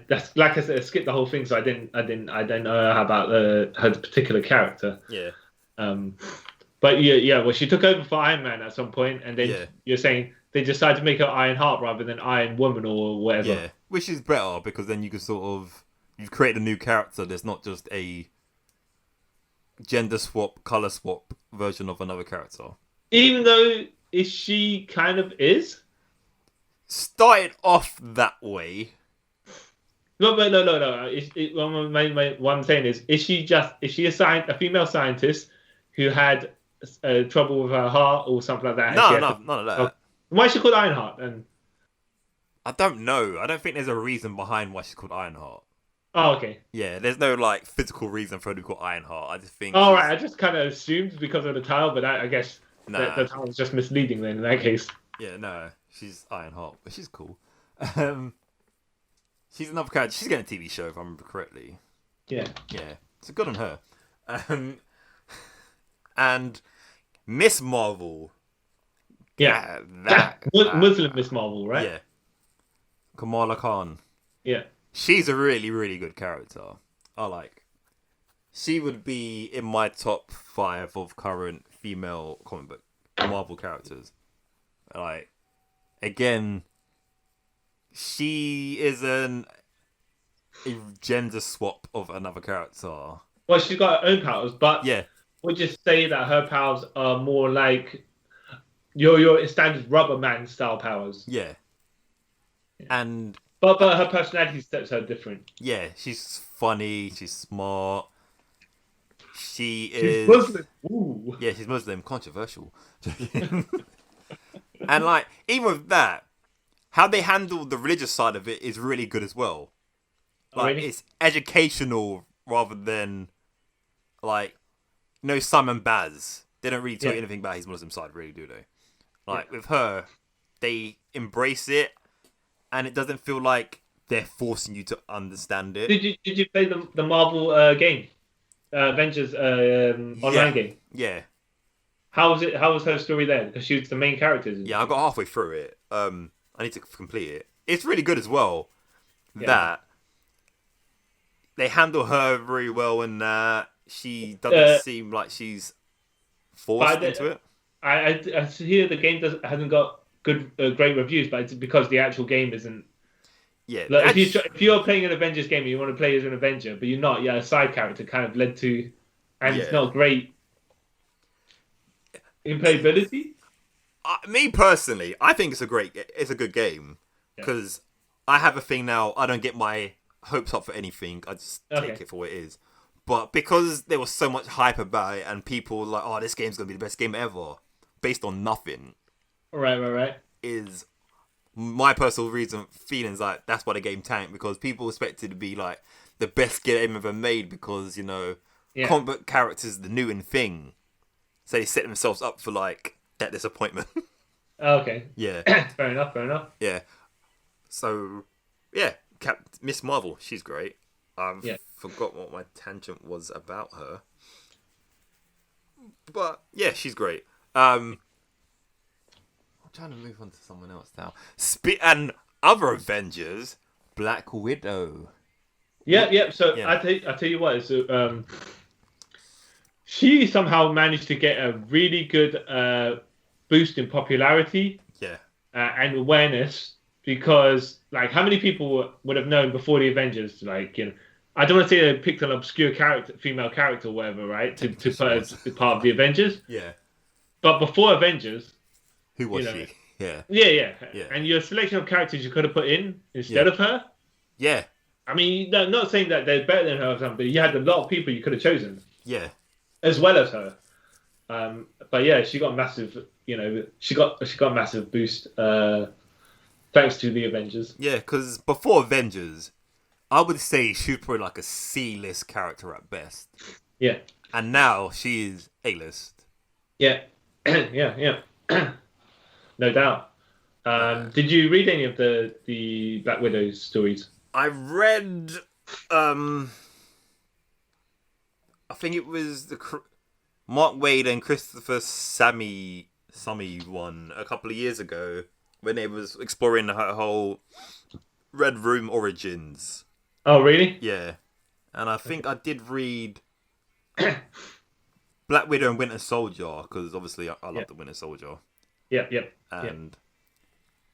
that's like I said, I skipped the whole thing, so I don't know how about her particular character. Yeah. But well, she took over for Iron Man at some point, and then you're saying they decided to make her Ironheart rather than Iron Woman or whatever. Yeah, which is better because then you can you've created a new character. There's not just a gender swap, color swap version of another character. Even though she kind of is. Started off that way. No. What I'm saying is she a female scientist who had trouble with her heart or something like that? No, none of that. Why is she called Ironheart? And I don't know. I don't think there's a reason behind why she's called Ironheart. Oh, okay. Yeah, there's no like physical reason for her to be called Ironheart. I just think. Oh, right. I just kind of assumed because of the title, but I guess the title was just misleading then in that case. Yeah, no, she's Ironheart, but she's cool. She's another character. She's getting a TV show if I remember correctly. Yeah. Yeah. So good on her. And Miss Marvel. Yeah. Muslim Miss Marvel, right? Yeah. Kamala Khan. Yeah. She's a really, really good character. She would be in my top 5 of current female comic book Marvel characters. Again, she is a gender swap of another character. Well, she's got her own powers, but yeah, we'll just say that her powers are more like your standard rubber man style powers. Yeah. And but her personality sets her different. Yeah, she's funny, she's smart. She's Muslim. Ooh. Yeah, she's Muslim. Controversial. And even with that, how they handle the religious side of it is really good as well. Really? It's educational rather than Simon Baz. They don't really tell you anything about his Muslim side, really, do they? With her, they embrace it, and it doesn't feel like they're forcing you to understand it. Did you play the Marvel game, Avengers online game? Yeah. How was it? How was her story there? Because she was the main character. Yeah, I got halfway through it. I need to complete it. It's really good as well. Yeah. That they handle her very well, and she doesn't seem like she's forced into it. I hear the game hasn't got great reviews, but it's because the actual game isn't. Yeah. If you're playing an Avengers game and you want to play as an Avenger, but you're not, a side character kind of led to, and it's not great in playability. Me personally, I think it's a good game because I have a thing now. I don't get my hopes up for anything. I just take it for what it is. But because there was so much hype about it and people were like, oh, this game's gonna be the best game ever, based on nothing. Right. Is my personal feelings like that's why the game tanked, because people expect it to be like the best game ever made because comic book characters are the new in thing, so they set themselves up for that disappointment. Okay. Yeah. Fair enough. Yeah. So Miss Marvel, she's great. Forgot what my tangent was about her, but yeah, she's great. I'm trying to move on to someone else now. And other Avengers, Black Widow. Yeah. So I tell you what. So she somehow managed to get a really good boost in popularity. Yeah. And awareness, because how many people would have known before the Avengers? I don't want to say they picked an obscure female character or whatever, right? To put as part of the Avengers. Yeah. But before Avengers, who was she? Yeah. Yeah. And your selection of characters you could have put in instead of her. Yeah. I mean, not saying that they're better than her or something, but you had a lot of people you could have chosen. Yeah. As well as her. But yeah, she got massive. She got a massive boost thanks to the Avengers. Yeah, because before Avengers, I would say she was probably a C-list character at best. Yeah. And now she is A-list. Yeah. Yeah. No doubt. Did you read any of the Black Widow stories? I read. I think it was the Mark Waid and Christopher Sammy one a couple of years ago when they was exploring her whole Red Room origins. Oh, really? Yeah. And I think I did read Black Widow and Winter Soldier, because obviously I love the Winter Soldier. Yep. And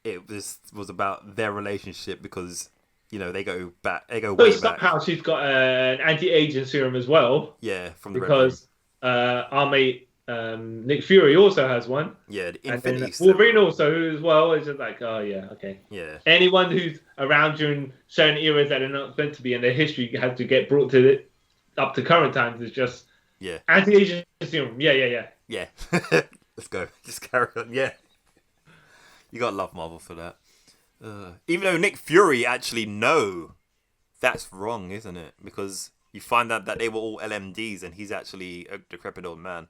it was about their relationship because, they go back. They go way back. Somehow she's got an anti-aging serum as well. Yeah, from the because our mate Nick Fury also has one. Yeah, the Infinity Wolverine also as well. It's just oh yeah, okay. Yeah. Anyone who's around during certain eras that are not meant to be in their history had to get brought up to current times is just anti-aging serum. Yeah. Let's go. Just carry on. Yeah. You gotta love Marvel for that. Even though Nick Fury actually that's wrong, isn't it? Because you find out that they were all LMDs and he's actually a decrepit old man.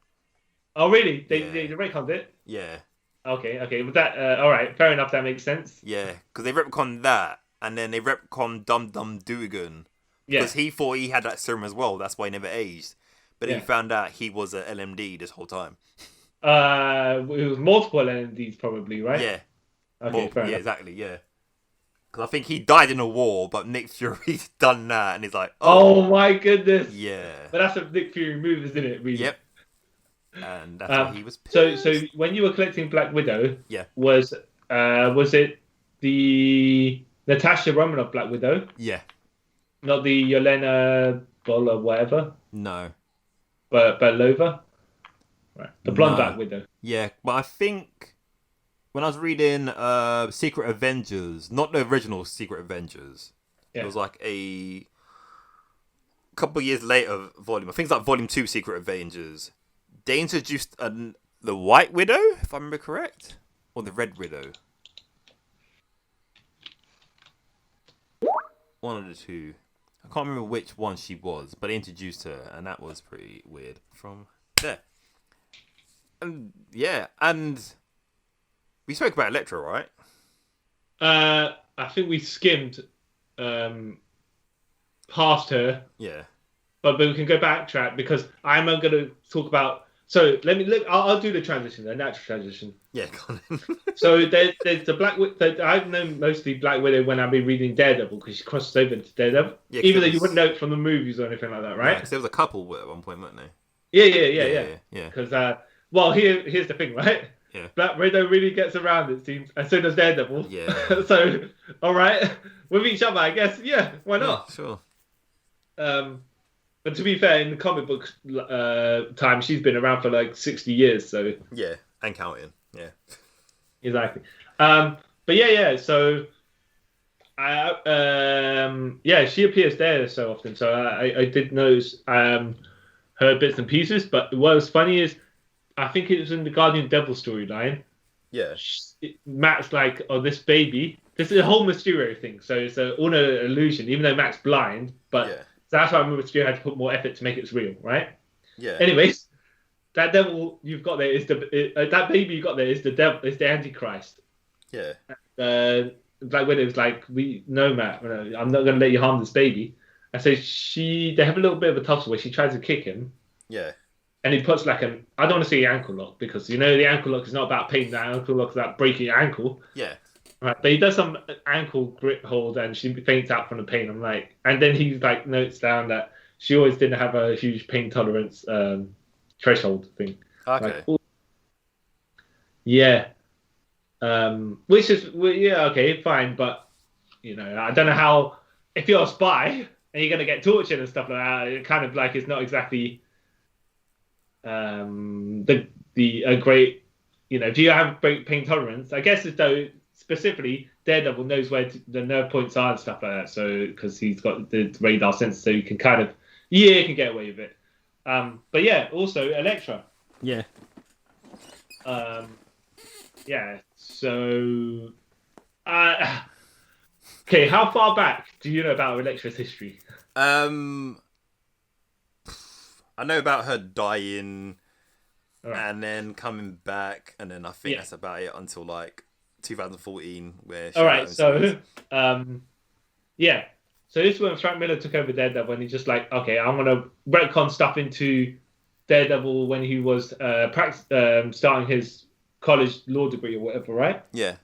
Oh, really? They retconned it? Yeah. Okay. But that, all right, fair enough. That makes sense. Yeah, because they retconned that, and then they retconned Dum Dum Dugan. Because he thought he had that serum as well. That's why he never aged. But he found out he was a LMD this whole time. It was multiple LMDs probably, right? Yeah. Okay, fair enough. Yeah, exactly, yeah. Because I think he died in a war, but Nick Fury's done that, and he's like, oh my goodness. Yeah. But that's a Nick Fury move, isn't it, really? Yep. And that's why he was pissed. So when you were collecting Black Widow, yeah, was it the Natasha Romanoff Black Widow? Yeah. Not the Yelena Bol or whatever? No. But Belova? Right. The blonde Black Widow. Yeah, but I think when I was reading Secret Avengers, not the original Secret Avengers, it was like a couple of years later volume. I think it's like volume 2 Secret Avengers. They introduced the White Widow, if I remember correct, or the Red Widow. One of the two. I can't remember which one she was, but they introduced her, and that was pretty weird from there. And and we spoke about Elektra, right? I think we skimmed past her. Yeah. But we can go backtrack because I'm going to talk about. So I'll do the transition, the natural transition. Yeah, go on. So there's the Black Widow. I've known mostly Black Widow when I've been reading Daredevil because she crosses over into Daredevil. Yeah, even though you wouldn't know it from the movies or anything like that, right? Because there was a couple at one point, weren't there? Yeah. Because here's the thing, right? Yeah. Black Widow really gets around, it seems, and so does Daredevil. Yeah. So, all right, with each other, I guess. Yeah, why not? Yeah, sure. But to be fair, in the comic book time, she's been around for like 60 years, so... Yeah, and counting, yeah. Exactly. But so... she appears there so often, so I did notice her bits and pieces, but what was funny is, I think it was in the Guardian Devil storyline. Yeah. Matt's like, oh, this baby... This is a whole Mysterio thing, so it's all an illusion, even though Matt's blind, but... Yeah. So that's why I remember Mysterio had to put more effort to make it real, right? Yeah. Anyways, that devil you've got there is that baby you got there is the devil, is the Antichrist. Yeah. Black Widow's like, no, Matt, I'm not going to let you harm this baby. And so they have a little bit of a tussle where she tries to kick him. Yeah. And he puts like I don't want to say ankle lock because the ankle lock is not about pain. The ankle lock is about breaking your ankle. Yeah. Right, but he does some ankle grip hold and she faints out from the pain. I'm like, and then he like notes down that she always didn't have a huge pain tolerance threshold thing. Okay. Like, yeah. Which is okay, fine, but I don't know how if you're a spy and you're gonna get tortured and stuff like that. It kind of like it's not exactly a great if you have great pain tolerance. I guess it's though. Specifically, Daredevil knows where the nerve points are and stuff like that. So, because he's got the radar sensor, so you can kind of, he can get away with it. But yeah, also Elektra. Yeah. So, okay, how far back do you know about Elektra's history? I know about her dying, and then coming back, and then I think that's about it until like 2014, where she so this is when Frank Miller took over Daredevil, and he's just like, okay, I'm gonna retcon stuff into Daredevil when he was starting his college law degree or whatever, right? Yeah.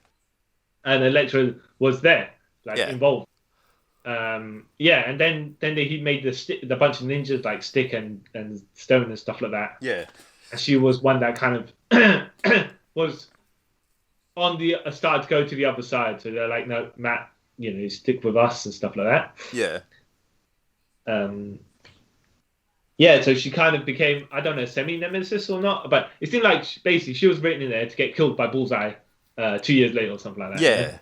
And Elektra was there, involved. And then he made the bunch of ninjas like Stick and Stone and stuff like that. Yeah. And she was one that kind of was on the started to go to the other side. So they're like, no, Matt, stick with us and stuff like that. Yeah. So she kind of became, I don't know, semi-nemesis or not, but it seemed like basically she was written in there to get killed by Bullseye 2 years later or something like that. Yeah.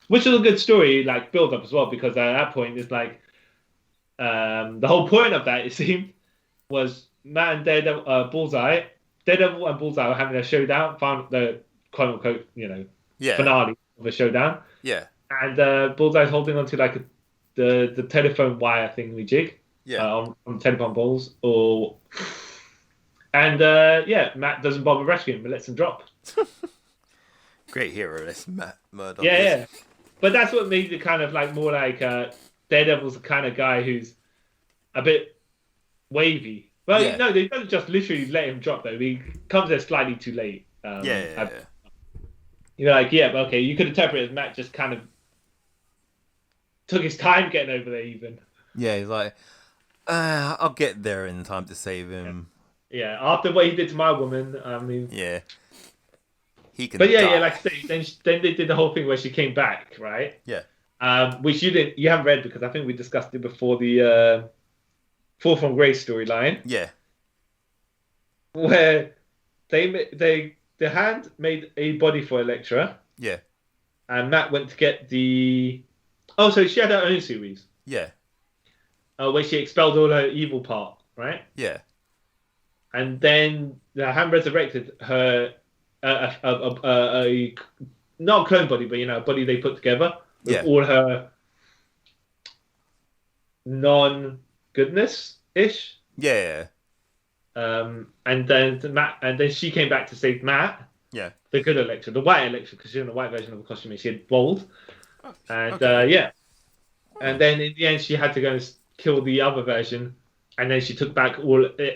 Which was a good story, like build up as well, because at that point it's like the whole point of that, it seemed, was Matt and Daredevil and Bullseye were having a showdown, found the quote unquote, finale of a showdown. Yeah. And Bullseye's holding onto like the telephone wire thing we jig. Yeah. On telephone balls Matt doesn't bother rescuing him, but lets him drop. Great hero, this Matt Murdock. Yeah. But that's what made it kind of like more like Daredevil's the kind of guy who's a bit wavy. Well, no, they don't just literally let him drop though. He comes there slightly too late. You're like, but okay, you could interpret it as Matt just kind of took his time getting over there even. Yeah, he's like, I'll get there in time to save him. Yeah, after what he did to my woman, I mean... Yeah. He can But like I say, then they did the whole thing where she came back, right? Yeah. Which you haven't read because I think we discussed it before the Fall from Grace storyline. Yeah. Where the Hand made a body for Elektra. Yeah. And Matt went to get the... Oh, so she had her own series. Yeah. Where she expelled all her evil part, right? Yeah. And then the Hand resurrected her, not a clone body, but a body they put together with all her non-goodness-ish. Yeah. And then she came back to save Matt. Yeah. The good Elektra, the white Elektra, because she's in the white version of the costume. She had bald. And and then in the end, she had to go and kill the other version, and then she took back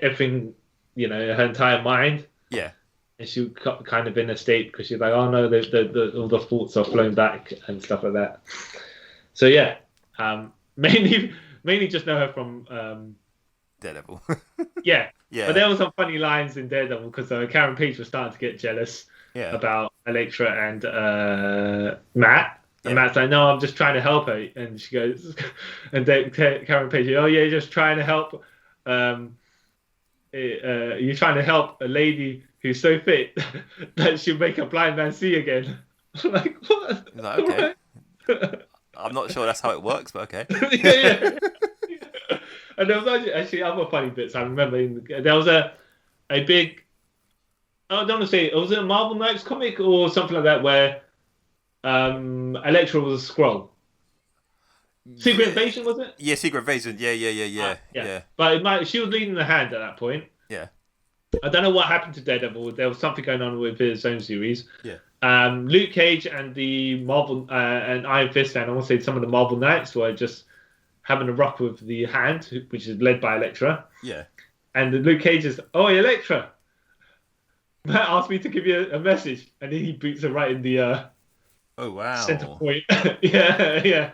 everything, her entire mind. Yeah. And she kind of in a state because she's like, oh no, all the thoughts are flown back and stuff like that. So mainly just know her from Daredevil. Yeah. But there were some funny lines in Daredevil because Karen Page was starting to get jealous about Elektra and Matt. And Matt's like, no, I'm just trying to help her. And she goes, and Karen Page, oh yeah, just trying to help. You're trying to help a lady who's so fit that she'll make a blind man see again. I'm like, what? He's like, okay. Right. I'm not sure that's how it works, but okay. yeah. And there was actually other funny bits. I remember there was a big. I don't want to say, was it a Marvel Knights comic or something like that where Elektra was a Skrull. Secret Invasion, was it? Yeah, Secret Invasion. Yeah. But she was leading the Hand at that point. Yeah. I don't know what happened to Daredevil. There was something going on with his own series. Yeah. Luke Cage and the Marvel and Iron Fist, and I want to say some of the Marvel Knights were just having a rock with the Hand, which is led by Elektra. Yeah. And Luke Cage is, oh, Elektra, Matt asked me to give you a message, and then he boots her right in the oh wow center point. yeah.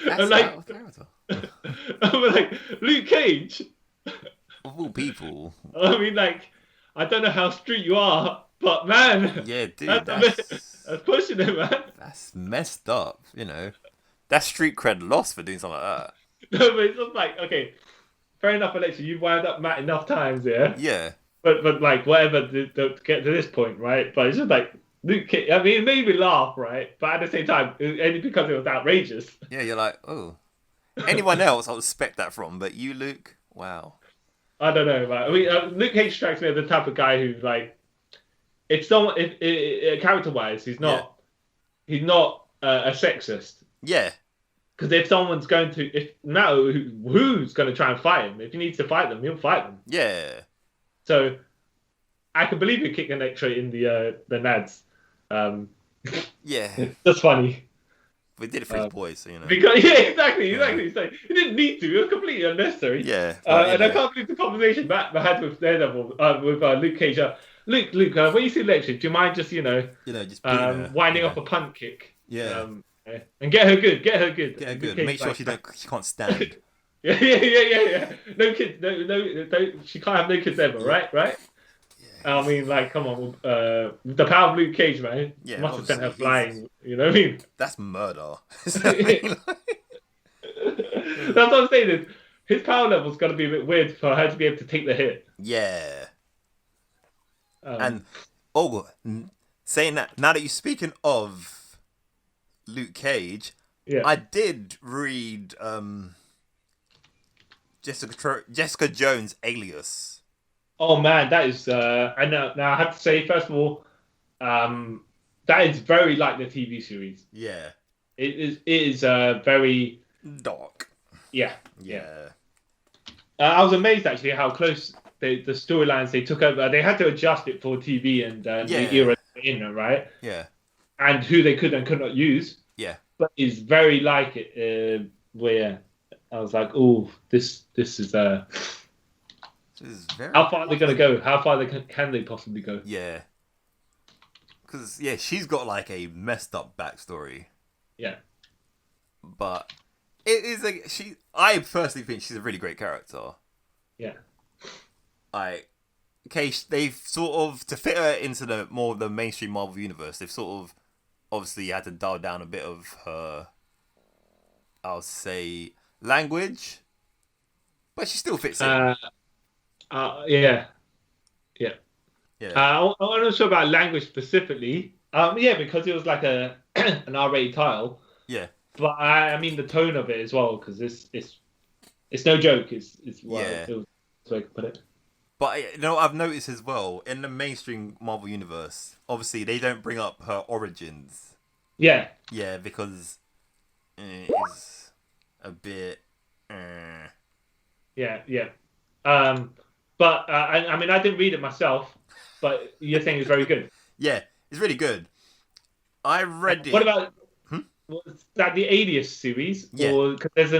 I'm like, Luke Cage. Of all people. I mean, like, I don't know how street you are, but man, yeah, dude, that's pushing it, man. That's messed up, That's street cred lost for doing something like that. No, but it's just like, okay, fair enough, Alexa, you've wound up Matt enough times, yeah? Yeah. But like, whatever, to get to this point, right? But it's just like, Luke Cage, I mean, it made me laugh, right? But at the same time, only because it was outrageous. Yeah, you're like, oh. Anyone else I would expect that from, but you, Luke, wow. I don't know, man. I mean, Luke Cage strikes me as the type of guy who's like, if character-wise, he's not a sexist. Yeah. Because if someone's going to, who's going to try and fight him? If he needs to fight them, he'll fight them. Yeah. So, I can believe you kicking Elektra in the nads. Yeah. That's funny. We did it for his boys, so Because, yeah, exactly. So he didn't need to. It was completely unnecessary. Yeah. And I can't believe the conversation Matt had with Daredevil, with Luke Cage. Luke, when you see Elektra, do you mind just just winding off a punt kick? Yeah. And get her good. Make sure she can't stand. Yeah. No kids. No. She can't have no kids ever, right? Yeah. I mean, like, come on, the power of Luke Cage, man. Yeah, must have sent her flying. You know what I mean? That's murder. That's what I'm saying. Is his power level's got to be a bit weird for her to be able to take the hit. Yeah. Saying that, now that you're speaking of Luke Cage, I did read Jessica Jones' Alias. Oh man, that is. I know. Now I have to say, first of all, that that is very like the TV series. Yeah. It is very dark. Yeah. I was amazed actually how close the storylines they took over. They had to adjust it for TV and the era in it, right? Yeah. And who they could and could not use. Yeah. But it's very like it. Where I was like, oh, this is very... How far are they gonna go? How far can they possibly go? Yeah. Because she's got like a messed up backstory. Yeah. But it is I personally think she's a really great character. Yeah. They've sort of, to fit her into the mainstream Marvel universe, they've sort of obviously had to dial down a bit of her, I'll say, language, but she still fits in. Yeah. I'm not sure about language specifically. Because it was like an R-rated title. Yeah. But I mean the tone of it as well, because it's no joke. It was so I could put it. But I've noticed as well in the mainstream Marvel universe, obviously they don't bring up her origins. Yeah. Yeah, because it's a bit. Yeah. But I mean, I didn't read it myself, but you're saying it's very good. Yeah, it's really good. I read it. What about? Was that the Alias series? Yeah. Or because there's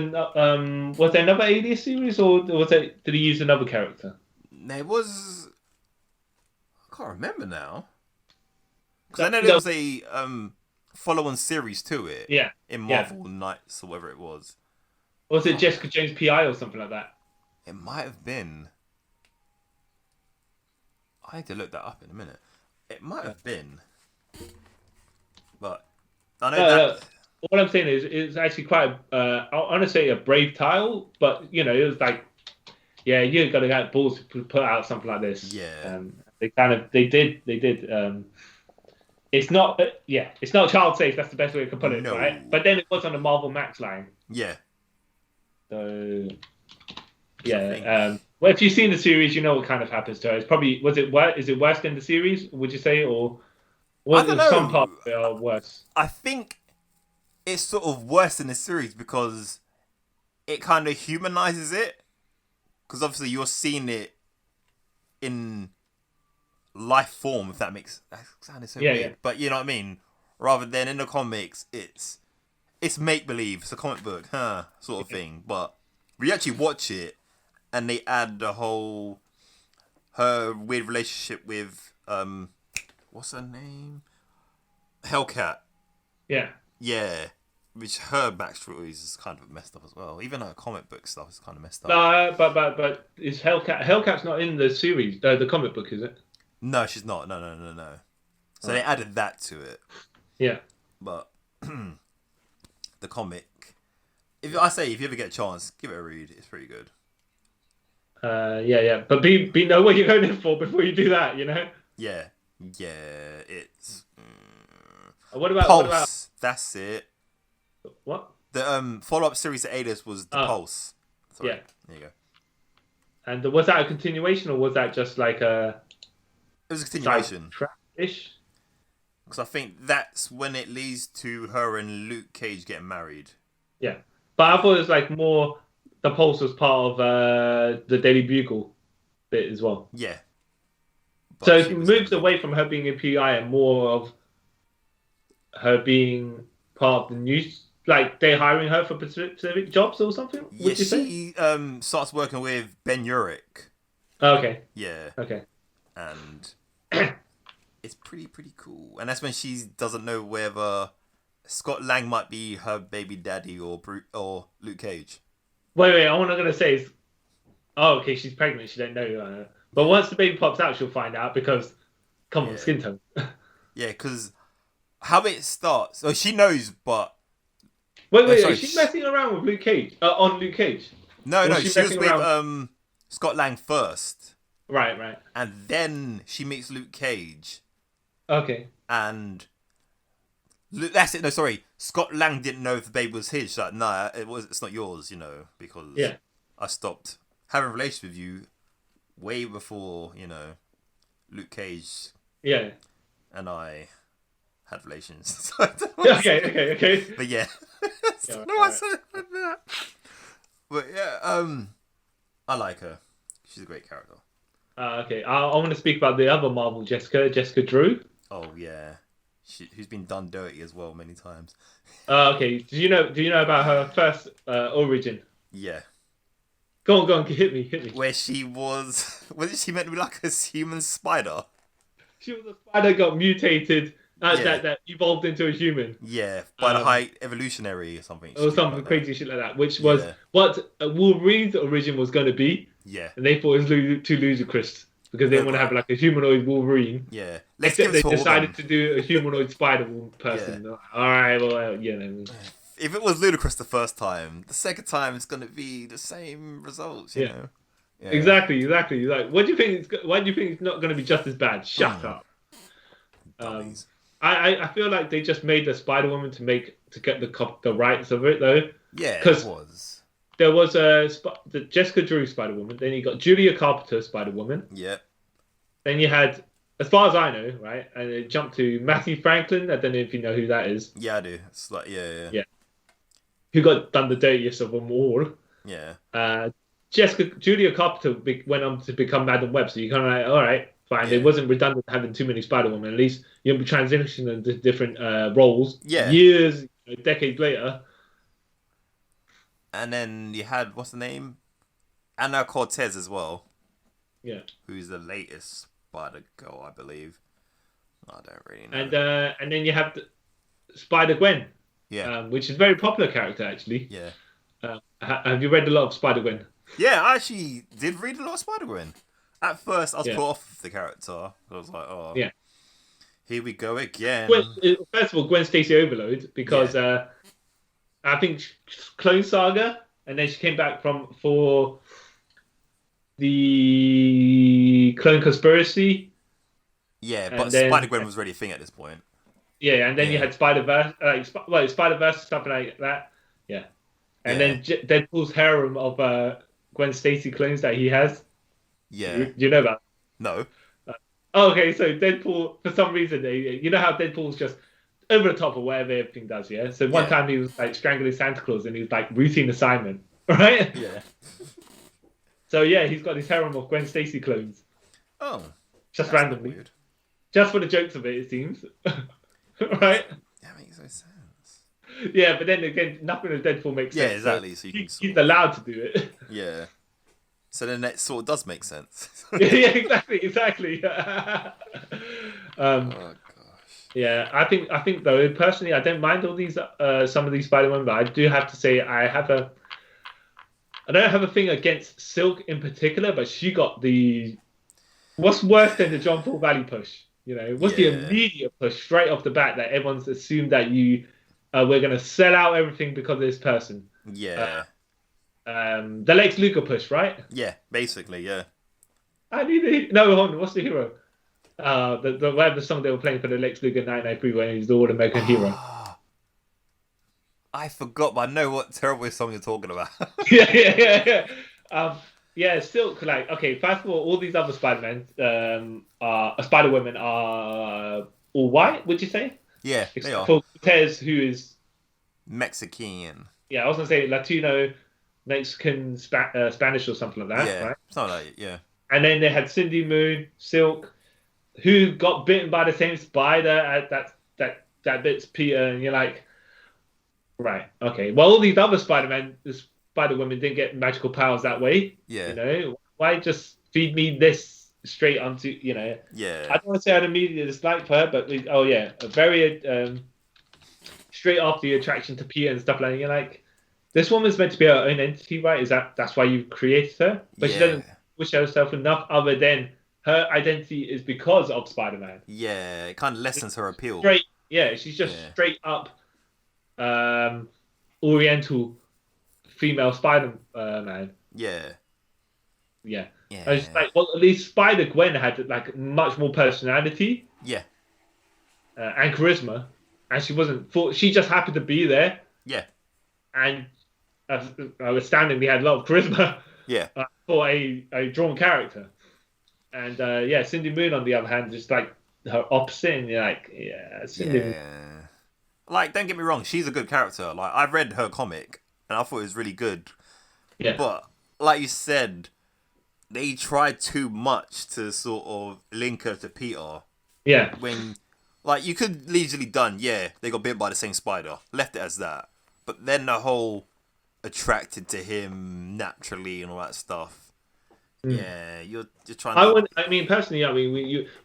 was there another Alias series, or did he use another character? There was. I can't remember now. Because I know there was a follow-on series to it. Yeah. In Marvel Knights or whatever it was. Was it Jessica Jones PI or something like that? It might have been. I need to look that up in a minute. It might have been. But I know that. What I'm saying is, it's actually quite, I want to say a brave title, but it was like, you got to get balls to put out something like this. Yeah. They did. It's not, it's not child safe. That's the best way to put it, right? But then it was on the Marvel Max line. Yeah. So, well, if you've seen the series, you know what kind of happens to her. It's probably, is it worse than the series, would you say, or I don't know. Some parts are worse? I think it's sort of worse in the series because it kind of humanizes it. Because obviously you're seeing it in life form, if that sounded so weird. Yeah. But you know what I mean? Rather than in the comics, it's make-believe. It's a comic book, sort of thing. But we actually watch it and they add her weird relationship with, what's her name? Hellcat. Yeah. Yeah. Which her backstory is kind of messed up as well. Even her comic book stuff is kind of messed up. No, but is Hellcat's not in the series, the comic book, is it? No, she's not. No. So they added that to it. Yeah. But the comic, if you ever get a chance, give it a read. It's pretty good. Yeah. But be know what you're going in for before you do that, Yeah. It's. What about Pulse? That's it. What? The follow-up series to Alias was The Pulse. Sorry. Yeah. There you go. And was that a continuation, or was that just like a? It was a continuation. Ish. Because I think that's when it leads to her and Luke Cage getting married. Yeah, but I thought it was like more. The Pulse was part of the Daily Bugle bit as well. Yeah. But so it moves away from her being a PI and more of her being part of the news. Like they're hiring her for specific jobs or something. Would you say? She starts working with Ben Urich. Okay. Yeah. Okay. And it's pretty cool. And that's when she doesn't know whether Scott Lang might be her baby daddy or Luke Cage. Wait. All I'm gonna say is, okay, she's pregnant. She don't know. But once the baby pops out, she'll find out because, come on, skin tone. Yeah, because how it starts. Oh, she knows, but. Wait, is she messing around with Luke Cage? On Luke Cage? No, she was with Scott Lang first. Right. And then she meets Luke Cage. Okay. And that's it. No, sorry. Scott Lang didn't know if the baby was his. She's like, nah, it's not yours, because I stopped having a relationship with you way before, Luke Cage. Yeah. And I had relations. So okay. But yeah. Yeah, No, I said it like that. But yeah, I like her. She's a great character. Okay, I want to speak about the other Marvel Jessica Drew. Oh yeah, who's been done dirty as well many times. Okay, do you know about her first origin? Yeah. Go on, hit me. Where she wasn't she meant to be like a human spider? She was a spider, got mutated, that evolved into a human. Yeah, by the high evolutionary or something. Or something like crazy shit like that, which was what Wolverine's origin was going to be. Yeah. And they thought it was too ludicrous because they want to have like a humanoid Wolverine. Yeah. Except they decided to do a humanoid spider person. Yeah. All right, well, if it was ludicrous the first time, the second time it's going to be the same results, you know? Yeah. Exactly. Like, why do you think it's not going to be just as bad? Shut up. I feel like they just made the Spider-Woman to get the rights of it though. Yeah, it was. There was the Jessica Drew Spider-Woman. Then you got Julia Carpenter Spider-Woman. Yeah. Then you had, as far as I know, right, and it jumped to Matthew Franklin. I don't know if you know who that is. Yeah, I do. It's like yeah. Who got done the dirtiest of them all? Yeah. Julia Carpenter went on to become Madam Web. So you kind of like, all right, fine. Yeah. It wasn't redundant having too many Spider-Women. At least you'll be transitioning into different roles. Yeah. Years, decades later. And then you had, what's the name? Anna Cortez as well. Yeah. Who's the latest Spider-Girl, I believe. I don't really know. And then you have Spider-Gwen. Yeah. Which is a very popular character, actually. Yeah. Have you read a lot of Spider-Gwen? Yeah, I actually did read a lot of Spider-Gwen. At first, I was put off the character. I was like, oh. Yeah. Here we go again. First of all, Gwen Stacy overload, because... I think Clone Saga, and then she came back for the Clone Conspiracy. Yeah, but Spider-Gwen was already a thing at this point. Yeah, and then you had Spider-Verse, Spider-Verse, something like that. Yeah. And then Deadpool's harem of Gwen Stacy clones that he has. Yeah. Do you know that? No. Okay, so Deadpool, for some reason, you know how Deadpool's just over the top of whatever everything does, yeah? So one time he was like strangling Santa Claus and he was like routine assignment, right? Yeah. So yeah, he's got his harem of Gwen Stacy clones. Oh. Just randomly. Weird. Just for the jokes of it seems. Right? That makes no sense. Yeah, but then again, nothing of Deadpool makes sense. Yeah, exactly. So he's allowed to do it. Yeah. So then that sort of does make sense. Yeah, exactly. Oh. Yeah, I think though personally, I don't mind all these some of these Spider-Man, but I do have to say I don't have a thing against Silk in particular, but she got what's worse than the John Paul Valley push? You know, what's the immediate push straight off the bat that everyone's assumed that we're gonna sell out everything because of this person. Yeah. The Lex Luger push, right? Yeah, basically, yeah. Hold on, what's the hero? The song they were playing for the Lex Luger 993 when he's the All-American hero. I forgot, but I know what terrible song you're talking about. Yeah. Still, like, okay, first of all these other Spider-Men, Spider-Women are all white, would you say? Yeah, except they are. for Cortez, who is... Mexican. Yeah, I was going to say Latino, Mexican, Spanish or something like that, yeah, right? Something like it, yeah. And then they had Cindy Moon, Silk, who got bitten by the same spider that bits Peter, and you're like, right, okay. Well, all these other Spider-Women didn't get magical powers that way. Yeah. You know, why just feed me this straight onto, you know? Yeah. I don't want to say I'd immediately dislike her, but a very straight off the attraction to Peter and stuff like that. You're like, this woman's meant to be her own entity, right? That's why you created her? But she doesn't push herself enough other than her identity is because of Spider-Man. Yeah, it kind of lessens her appeal. She's just straight up Oriental female Spider-Man. Yeah. I was like, well, at least Spider-Gwen had like much more personality. Yeah. And charisma, and she just happened to be there. Yeah. And astoundingly had a lot of charisma. Yeah. For a drawn character. And Cindy Moon, on the other hand, just like her opposite, and you're like, yeah, yeah. Like, don't get me wrong, she's a good character. Like, I read her comic and I thought it was really good. Yeah. But like you said, they tried too much to sort of link her to Peter. Yeah. When, like, you could easily done, they got bit by the same spider, left it as that. But then the whole attracted to him naturally and all that stuff. Yeah, you're trying to... I mean, personally,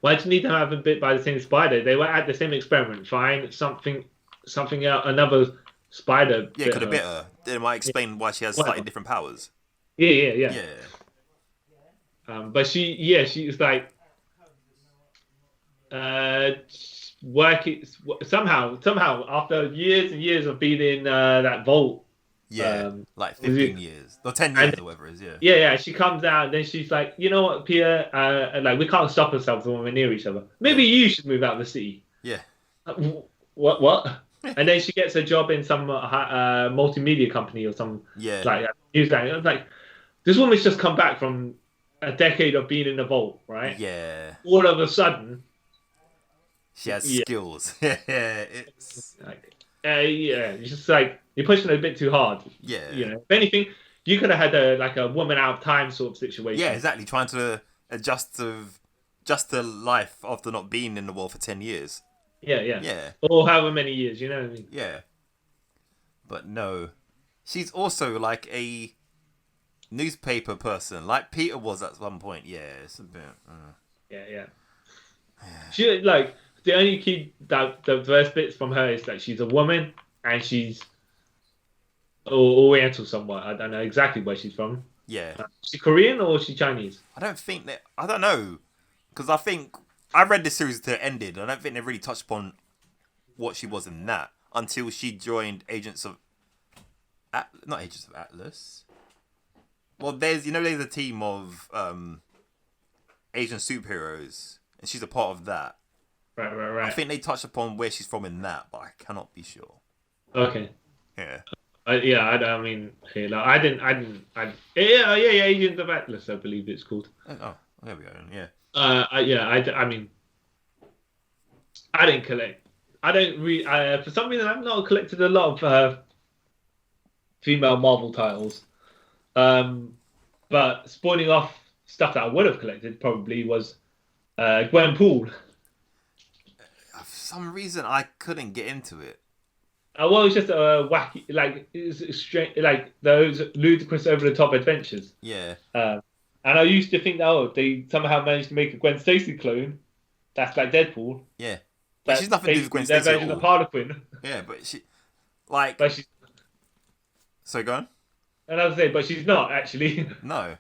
why do you need to have a bit by the same spider? They were at the same experiment. Find something else, another spider. Yeah, could have bit her. It might explain why she has slightly different powers. Yeah. But she's like working somehow after years and years of being in that vault. Yeah, like 15 years or 10 years or whatever it is. Yeah. She comes out and then she's like, you know what, Peter? Like we can't stop ourselves when we're near each other. Maybe you should move out of the city. Yeah. What? And then she gets a job in some multimedia company or some like news guy. I was like, this woman's just come back from a decade of being in the vault, right? Yeah. All of a sudden, she has skills. It's like, it's just like you're pushing it a bit too hard. Yeah. You know, if anything, you could have had a woman out of time sort of situation. Yeah, exactly. Trying to adjust to life after not being in the world for 10 years. Yeah. Or however many years, you know what I mean? Yeah. But no. She's also like a newspaper person, like Peter was at one point. Yeah, it's a bit... Yeah. She, like, the only key, the first bits from her is that she's a woman, and she's Oriental somewhat. I don't know exactly where she's from. Yeah. Is she Korean or is she Chinese? I don't know. Because I think... I read this series till it ended. I don't think they really touched upon what she was in that until she joined not Agents of Atlas. Well, there's a team of Asian superheroes, and she's a part of that. Right. I think they touched upon where she's from in that, but I cannot be sure. Okay. Yeah. I didn't. Agents of Atlas, I believe it's called. Oh, there we go. Yeah. I mean, I didn't collect. I don't read. For some reason, I've not collected a lot of female Marvel titles. But spoiling off stuff that I would have collected probably was Gwenpool. For some reason, I couldn't get into it. Well, it was just a wacky, like it's strange, like those ludicrous, over the top adventures. Yeah. And I used to think that they somehow managed to make a Gwen Stacy clone. That's like Deadpool. Yeah. But she's nothing to do with Gwen Stacy. Their version of Harlequin. Yeah, but she, like. But she's. So go on. And I was saying, but she's not actually. No.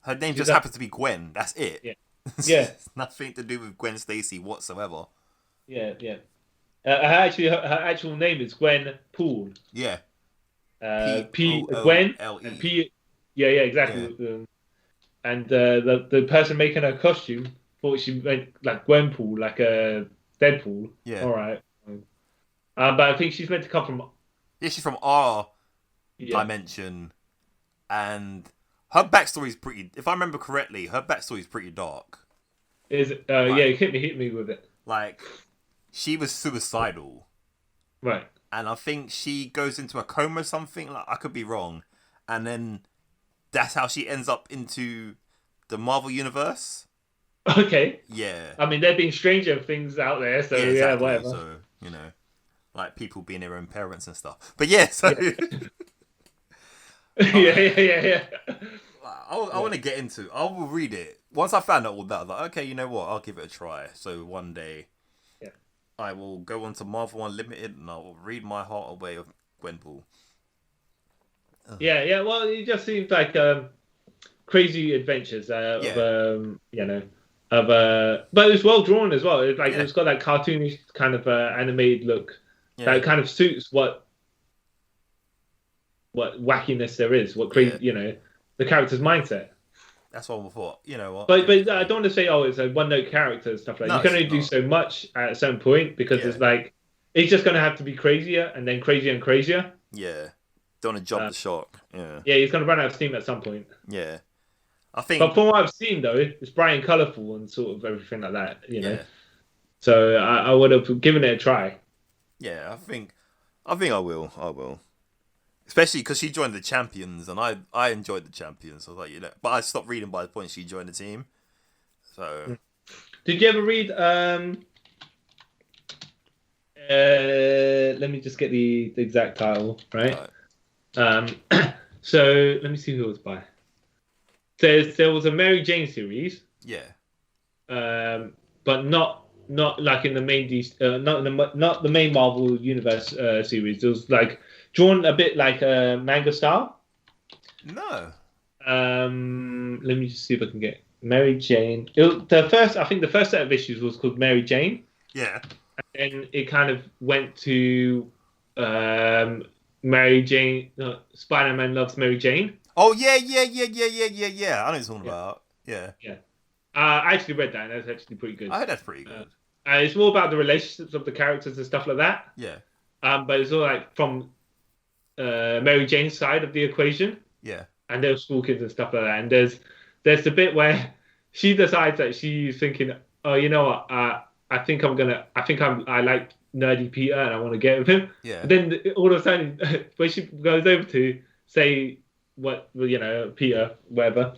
Her name just happens to be Gwen. That's it. Yeah. Yeah. Nothing to do with Gwen Stacy whatsoever. Yeah. Her actual name is Gwenpool. Yeah. Gwen and P. Yeah, exactly. Yeah. And the person making her costume thought she meant like Gwenpool, like a Deadpool. Yeah. All right. But I think she's meant to come from. Yeah, she's from our dimension, and her backstory is pretty. If I remember correctly, her backstory is pretty dark. Is it? Hit me with it. Like, she was suicidal. Right. And I think she goes into a coma or something. Like, I could be wrong. And then that's how she ends up into the Marvel Universe. Okay. Yeah. I mean, there have been stranger things out there, so exactly. Whatever. So, like people being their own parents and stuff. But yeah, so... yeah. I want to get into... I will read it. Once I found out all that, I was like, okay, you know what? I'll give it a try. So one day... I will go on to Marvel Unlimited and I will read my heart away of Gwenpool. Yeah. Well, it just seems like crazy adventures but it's well drawn as well. It's like it's got that cartoonish kind of animated look that kind of suits what wackiness there is, what crazy the character's mindset. That's what I thought. You know what? But I don't want to say it's a one-note character and stuff like that. You can only do so much at a certain point because it's like it's just going to have to be crazier and then crazier and crazier. Yeah. Don't want to jump the shark. Yeah. Yeah, he's going to run out of steam at some point. Yeah. I think. But from what I've seen though, it's bright and colourful and sort of everything like that. You know. So I would have given it a try. Yeah, I will. I will. Especially because she joined the Champions, and I enjoyed the Champions. So I was like, but I stopped reading by the point she joined the team. So, did you ever read? Let me just get the exact title right. So let me see who it was by. There was a Mary Jane series. Yeah. But not like in the main not the main Marvel Universe series. It was like drawn a bit like a manga style. No. Let me just see if I can get Mary Jane. I think the first set of issues was called Mary Jane. Yeah. And it kind of went to Mary Jane. No, Spider-Man Loves Mary Jane. Oh yeah. I know what it's all about. Yeah. Yeah. I actually read that, and that's actually pretty good. I heard that's pretty good. It's more about the relationships of the characters and stuff like that. Yeah. But it's all like from Mary Jane's side of the equation. Yeah. And they're school kids and stuff like that. And there's the bit where she decides that she's thinking, oh, you know what? I think I like nerdy Peter and I want to get with him. Yeah. But then all of a sudden, when she goes over to say Peter, whatever.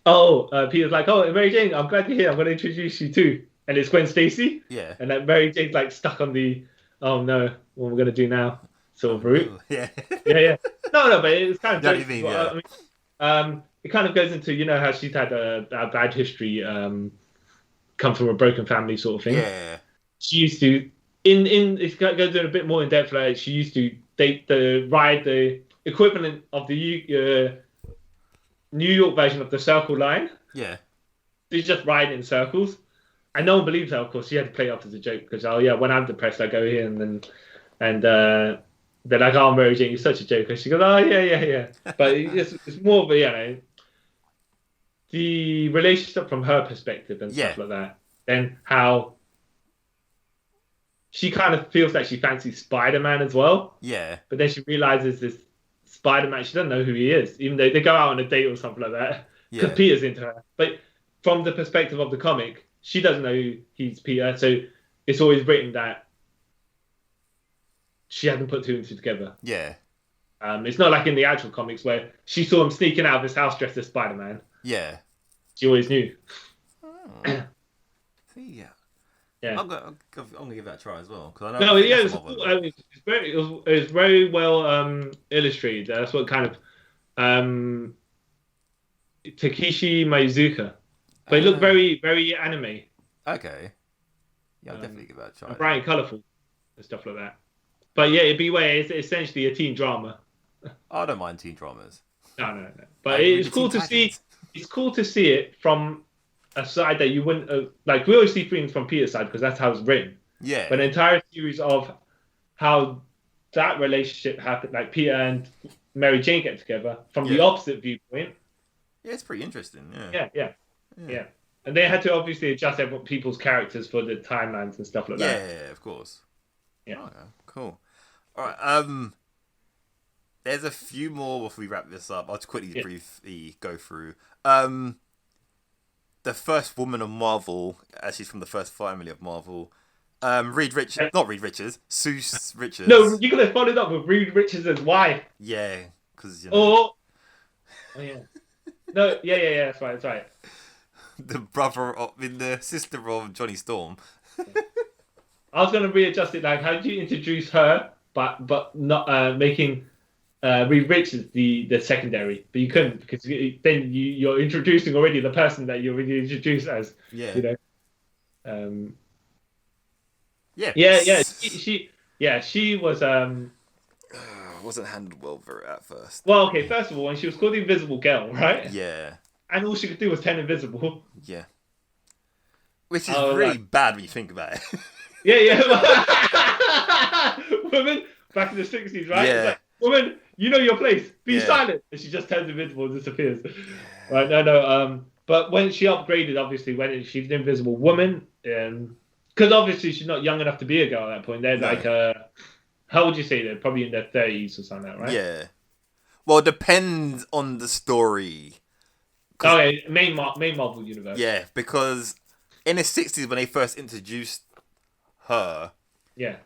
Peter's like, oh, Mary Jane, I'm glad you're here. I'm going to introduce you too. And it's Gwen Stacy. Yeah. And then Mary Jane's like stuck on the, oh no, what am I going to do now? Sort of route. Yeah. Yeah. No, but it's kind of. What do you mean? Yeah. It kind of goes into how she's had a bad history, come from a broken family sort of thing. Yeah. She used to it goes in a bit more in depth. Like she used to ride the equivalent of the New York version of the Circle Line. Yeah. She's just riding in circles. And no one believes her, of course. She had to play it off as a joke because, when I'm depressed, I go here and they're like, oh, Mary Jane, you're such a joker. She goes, oh, yeah. But it's more of a, the relationship from her perspective and stuff like that. Then how she kind of feels like she fancies Spider-Man as well. Yeah. But then she realizes this Spider-Man, she doesn't know who he is, even though they go out on a date or something like that. Because Peter's into her. But from the perspective of the comic, she doesn't know he's Peter. So it's always written that she hasn't put two and two together. Yeah. It's not like in the actual comics where she saw him sneaking out of his house dressed as Spider-Man. Yeah. She always knew. Oh. Yeah. I'm gonna give that a try as well. It was very well illustrated. That's what kind of Takeshi Maizuka. But it looked very, very anime. Okay. Yeah, I'll definitely give that a try. Bright and colourful and stuff like that. But yeah, beware, it's essentially a teen drama. I don't mind teen dramas. No. But it's cool to see. It's cool to see it from a side that you wouldn't like. We always see things from Peter's side because that's how it's written. Yeah. But an entire series of how that relationship happened, like Peter and Mary Jane get together from the opposite viewpoint. Yeah, it's pretty interesting. Yeah. And they had to obviously adjust people's characters for the timelines and stuff like that. Yeah, of course. Yeah. Oh, yeah. Cool. All right. There's a few more before we wrap this up. I'll just quickly briefly go through. The first woman of Marvel, she's from the first family of Marvel. Not Reed Richards, Sue Richards. No, you could have followed up with Reed Richards' wife. Yeah, because Oh yeah. No, yeah, that's right. The sister of Johnny Storm. I was going to readjust it. Like, how did you introduce her, but not making Reed Richards the secondary? But you couldn't because then you're introducing already the person that you already introduced as. Yeah. She was. Wasn't handled well at first. Well, okay. First of all, when she was called the Invisible Girl, right? Yeah. And all she could do was turn invisible. Yeah. Which is really bad when you think about it. Yeah. Woman, back in the 60s, right? Yeah. It's like, woman, you know your place. Be silent. And she just turns invisible and disappears. Yeah. Right? No. But when she upgraded, obviously, when she's an invisible woman, because obviously she's not young enough to be a girl at that point. They're like, how would you say they're probably in their 30s or something, right? Yeah. Well, it depends on the story. Okay, main Marvel universe. Yeah, because in the 60s when they first introduced her,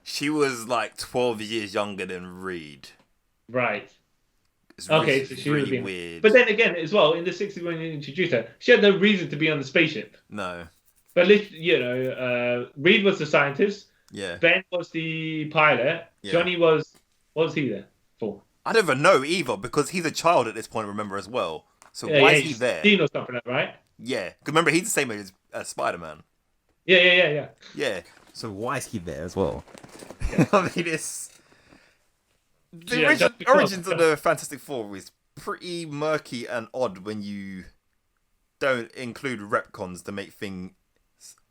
she was like 12 years younger than Reed. Right. It's really, so she really would have been weird. But then again, as well, in the 60s when they introduced her, she had no reason to be on the spaceship. No. But Reed was the scientist. Yeah. Ben was the pilot. Yeah. Johnny was... What was he there for? I don't even know either, because he's a child at this point, remember, as well. So why is he there? 16 or something, right? Yeah. Because remember, he's the same age as Spider-Man. Yeah. Yeah. So why is he there as well? Yeah. I mean, it's... The origins of the Fantastic Four is pretty murky and odd when you don't include retcons to make things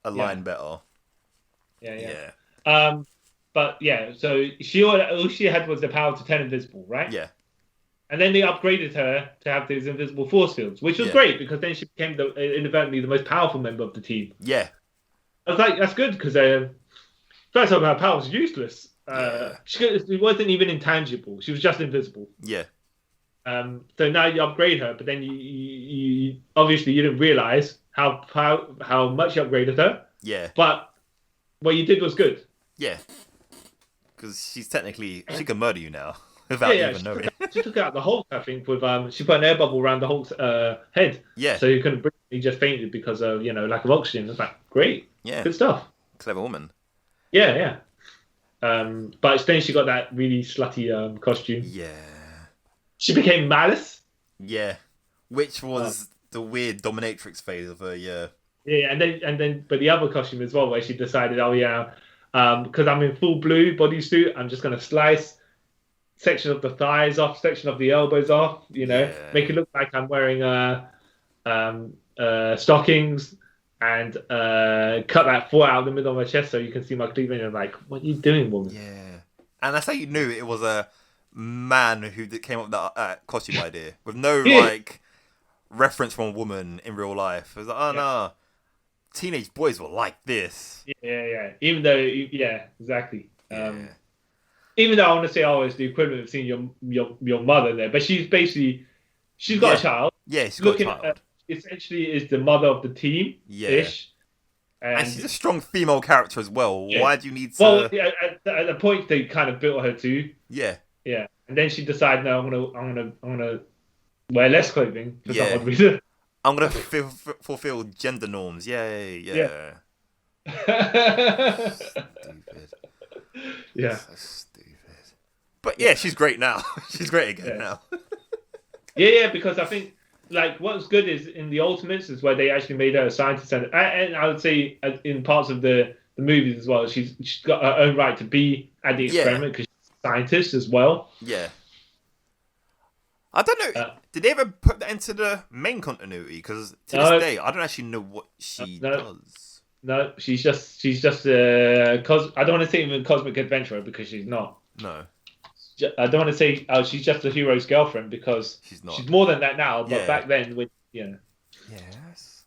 align better. Yeah. But yeah, so all she had was the power to turn invisible, right? Yeah. And then they upgraded her to have these invisible force fields, which was great because then she became inadvertently the most powerful member of the team. Yeah. I was like, that's good because first of all, her power was useless. She wasn't even intangible. She was just invisible. Yeah. So now you upgrade her, but then you obviously you didn't realize how much you upgraded her. Yeah. But what you did was good. Yeah. Because she can murder you now without even knowing. She took out the Hulk, I think, with she put an air bubble around the Hulk's head. Yeah. So you couldn't breathe. He just fainted because of lack of oxygen. It's like great. Yeah. Good stuff. Clever woman. Yeah. But then she got that really slutty costume. Yeah. She became Malice. Yeah. Which was the weird dominatrix phase of her. Yeah. Yeah, and then but the other costume as well, where she decided, because I'm in full blue bodysuit, I'm just gonna slice section of the thighs off, section of the elbows off, make it look like I'm wearing stockings, and cut that foot out of the middle of my chest so you can see my cleavage. And I'm like, what are you doing, woman? Yeah, and that's how you knew it was a man who came up with that costume idea with no reference from a woman in real life. It was like, no. Teenage boys were like this. Yeah. Even though, exactly. Even though I want to say, it's the equivalent of seeing your mother there, but she's got a child. Yeah, she's got a child. Essentially, is the mother of the team. Ish. And she's a strong female character as well. Yeah. Why do you need to? Well, at the point they kind of built her to. Yeah. Yeah, and then she decided, no, I'm gonna wear less clothing for some odd reason. I'm gonna fulfill gender norms. Yeah. Stupid. Yeah. So stupid. But she's great now. She's great again now. Yeah, because I think what's good is in the Ultimates is where they actually made her a scientist, and I would say in parts of the movies as well, she's got her own right to be at the experiment because she's a scientist as well. Yeah. I don't know. Did they ever put that into the main continuity? Because to this day, I don't actually know what she does. No, she's just I don't want to say even cosmic adventurer because she's not. No. I don't want to say she's just the hero's girlfriend because she's not. She's more than that now. But back then, Yes.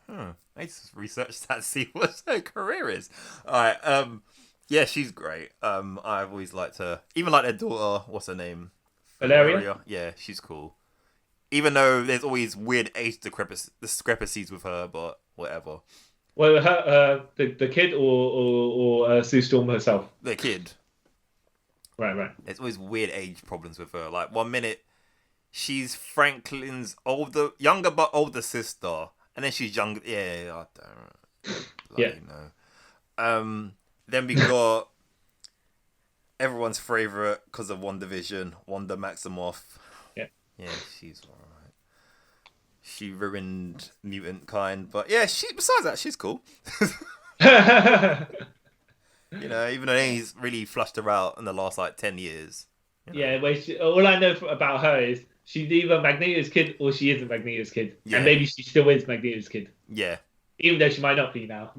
I need to research that, see what her career is. All right. Yeah, she's great. I've always liked her. Even like their daughter. What's her name? Valeria? Yeah, she's cool. Even though there's always weird age discrepancies with her, but whatever. Well, her, the kid or Sue Storm herself? The kid. Right. There's always weird age problems with her. Like 1 minute, she's Franklin's younger but older sister, and then she's younger. Yeah, I don't know. Then we got everyone's favorite because of WandaVision, Wanda Maximoff. Yeah, she's alright. She ruined mutant kind, but besides that, she's cool. Even though he's really flushed her out in the last 10 years. Yeah, all I know about her is she's either Magneto's kid or she isn't Magneto's kid, and maybe she still is Magneto's kid. Yeah, even though she might not be now.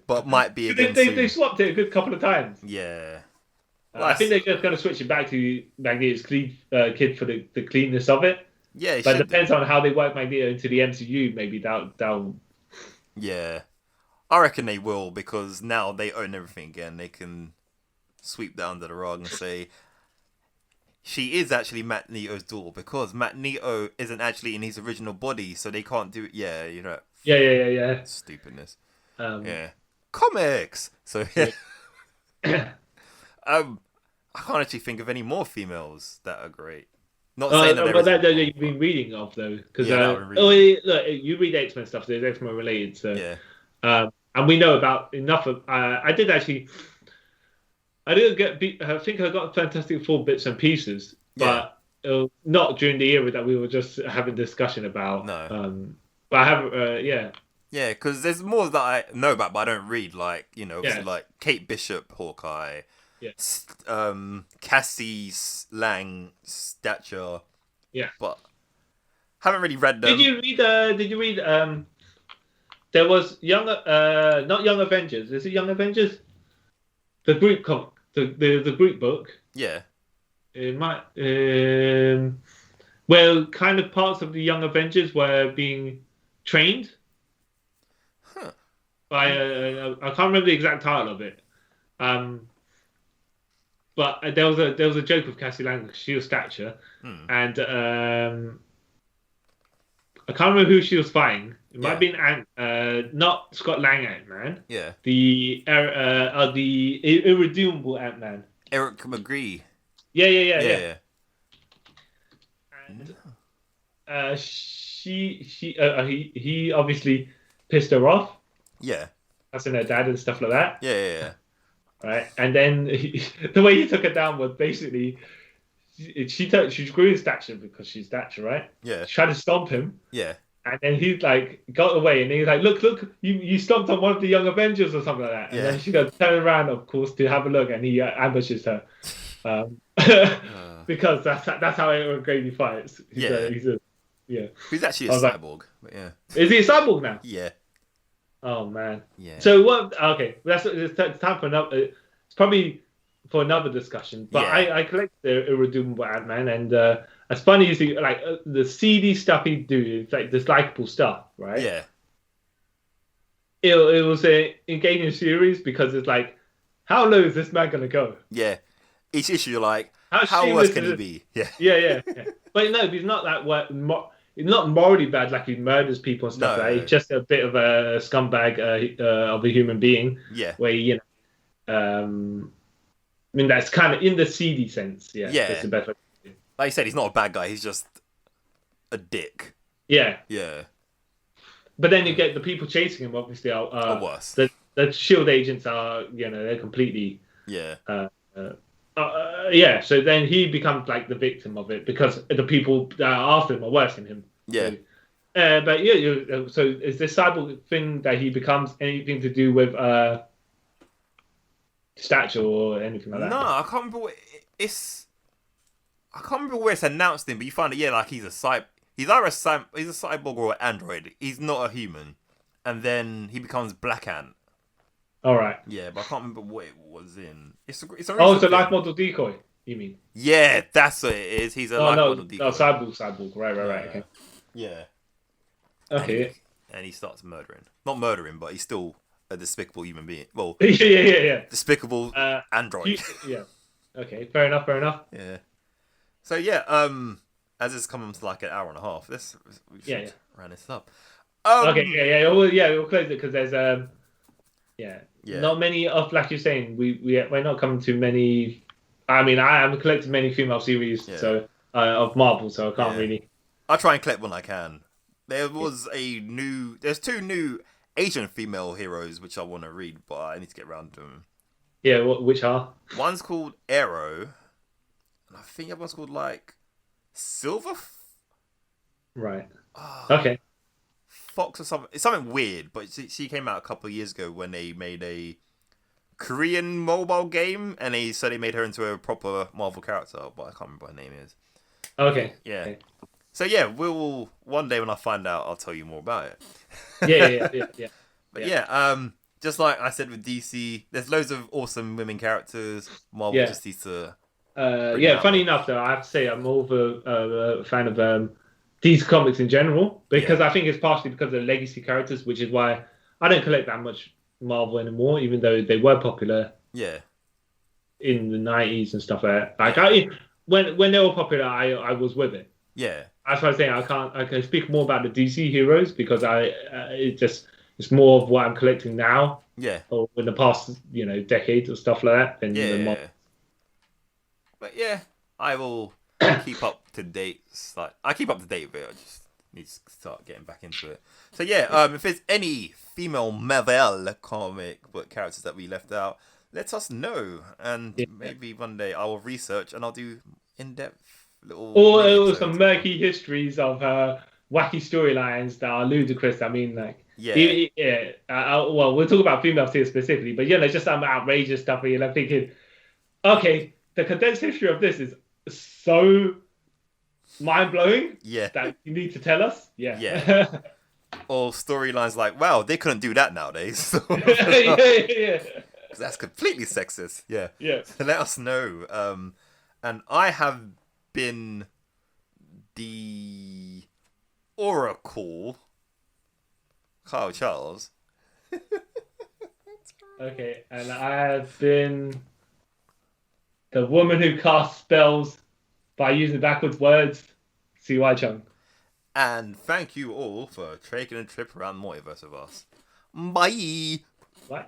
But might be again. They swapped it a good couple of times. Yeah. I think they're just going to switch it back to Magneto's kid for the cleanness of it. Yeah, but it depends on how they work Magneto into the MCU. Maybe that'll. Yeah, I reckon they will because now they own everything again. They can sweep that under the rug and say, she is actually Magneto's daughter because Magneto isn't actually in his original body, so they can't do it. Yeah, you know. Yeah. Stupidness. Yeah. Comics. So yeah. I can't actually think of any more females that are great. Not saying that but that you've been reading of though, because look, you read X-Men stuff. There's X-Men related, so yeah. And we know about enough of. I didn't get. I think I got Fantastic Four bits and pieces, but not during the era that we were just having discussion about. No. But I have. Yeah. Yeah, because there's more that I know about, but I don't read. Like like Kate Bishop, Hawkeye. Yeah. Cassie Lang, Stature. Yeah. But haven't really read them. Did you read? There was not Young Avengers. Is it Young Avengers? The group the group book. Yeah. It might. Well, kind of parts of the Young Avengers were being trained. By I can't remember the exact title of it. But there was a joke with Cassie Lang. She was Stature, and I can't remember who she was fighting. It might have been not Scott Lang Ant-Man. Yeah. The irredeemable Ant-Man. Eric McGree. Yeah. And he obviously pissed her off. Yeah. That's in her dad and stuff like that. Yeah. Right, and then the way he took her down was basically she grew in stature because she's Stature, right? Yeah. She tried to stomp him. Yeah. And then he like got away, and he was like, "Look, you stomped on one of the Young Avengers or something like that." And then she goes turn around, of course, to have a look, and he ambushes her because that's how Eric Grady fights. He's actually a cyborg, but yeah. Is he a cyborg now? Yeah. Oh man. Yeah. So what? Okay, it's time for another. It's probably for another discussion. But I collect the irredeemable Ant-Man, and it's funny you see like the seedy stuff he do. It's like this likable stuff, right? Yeah. It was a engaging series because it's like, how low is this man gonna go? Yeah. Each issue, you're like, how worse can he be? Yeah. Yeah. But no, he's not that. He's not morally bad, like he murders people and stuff. Right? He's just a bit of a scumbag of a human being. Yeah. Where I mean that's kind of in the seedy sense. Yeah. That's the best way. Like you said, he's not a bad guy. He's just a dick. Yeah. Yeah. But then you get the people chasing him. Obviously, are worse. The Shield agents are, they're completely. Yeah. So then he becomes like the victim of it because the people that are after him are worse than him. Yeah. So is this cyborg thing that he becomes anything to do with Stature or anything like that? No, I can't remember I can't remember where it's announced in, but you find it, like he's either he's a cyborg or an android. He's not a human, and then he becomes Black Ant. All right. Yeah, but I can't remember what it was in. It's a life model decoy. You mean? Yeah, that's what it is. He's a life model decoy. No, cyborg. Right. Okay. Yeah. Okay. And he starts murdering. Not murdering, but he's still a despicable human being. Well, yeah. Despicable android. Yeah. Okay. Fair enough. Yeah. So as it's coming to like an hour and a half, we should round this up. Okay. Yeah. We'll close it because there's not many of, like you're saying, we're not coming to many. I mean, I am collecting many female series of Marvel, so I can't really. I'll try and collect when I can. There's 2 new Asian female heroes which I want to read, but I need to get around to them. Yeah, which are? One's called Arrow, and I think the other one's called like Silver. Right. Okay. Fox or something. It's something weird, but she came out a couple of years ago when they made a Korean mobile game, and they made her into a proper Marvel character, but I can't remember what her name is. Okay. Yeah. Okay. So we'll one day when I find out, I'll tell you more about it. Yeah. But just like I said with DC, there's loads of awesome women characters. Marvel just needs to. Funny enough, though, I have to say I'm more of a fan of DC Comics in general because I think it's partially because of the legacy characters, which is why I don't collect that much Marvel anymore, even though they were popular. Yeah. In the 90s and stuff like that. Like when they were popular, I was with it. Yeah. That's why I'm saying I can speak more about the DC heroes because it's more of what I'm collecting now. Yeah. Or in the past, decades or stuff like that. Than yeah. But yeah, I will keep up to date. Like I keep up to date with it. I just need to start getting back into it. So yeah, if there's any female Marvel comic book characters that we left out, let us know, and maybe one day I will research and I'll do in-depth little. Or some murky histories of wacky storylines that are ludicrous. I mean, like well, we'll talk about females here specifically, but just some outrageous stuff where you're like thinking, okay, the condensed history of this is so mind-blowing that you need to tell us. Yeah. Or storylines like, wow, they couldn't do that nowadays. yeah. That's completely sexist. Yeah. Yeah. So let us know. And I have been the Oracle, Kyle Charles. Okay, and I have been the woman who casts spells by using backwards words, CY Chung. And thank you all for taking a trip around the multiverse with us. Bye. Bye.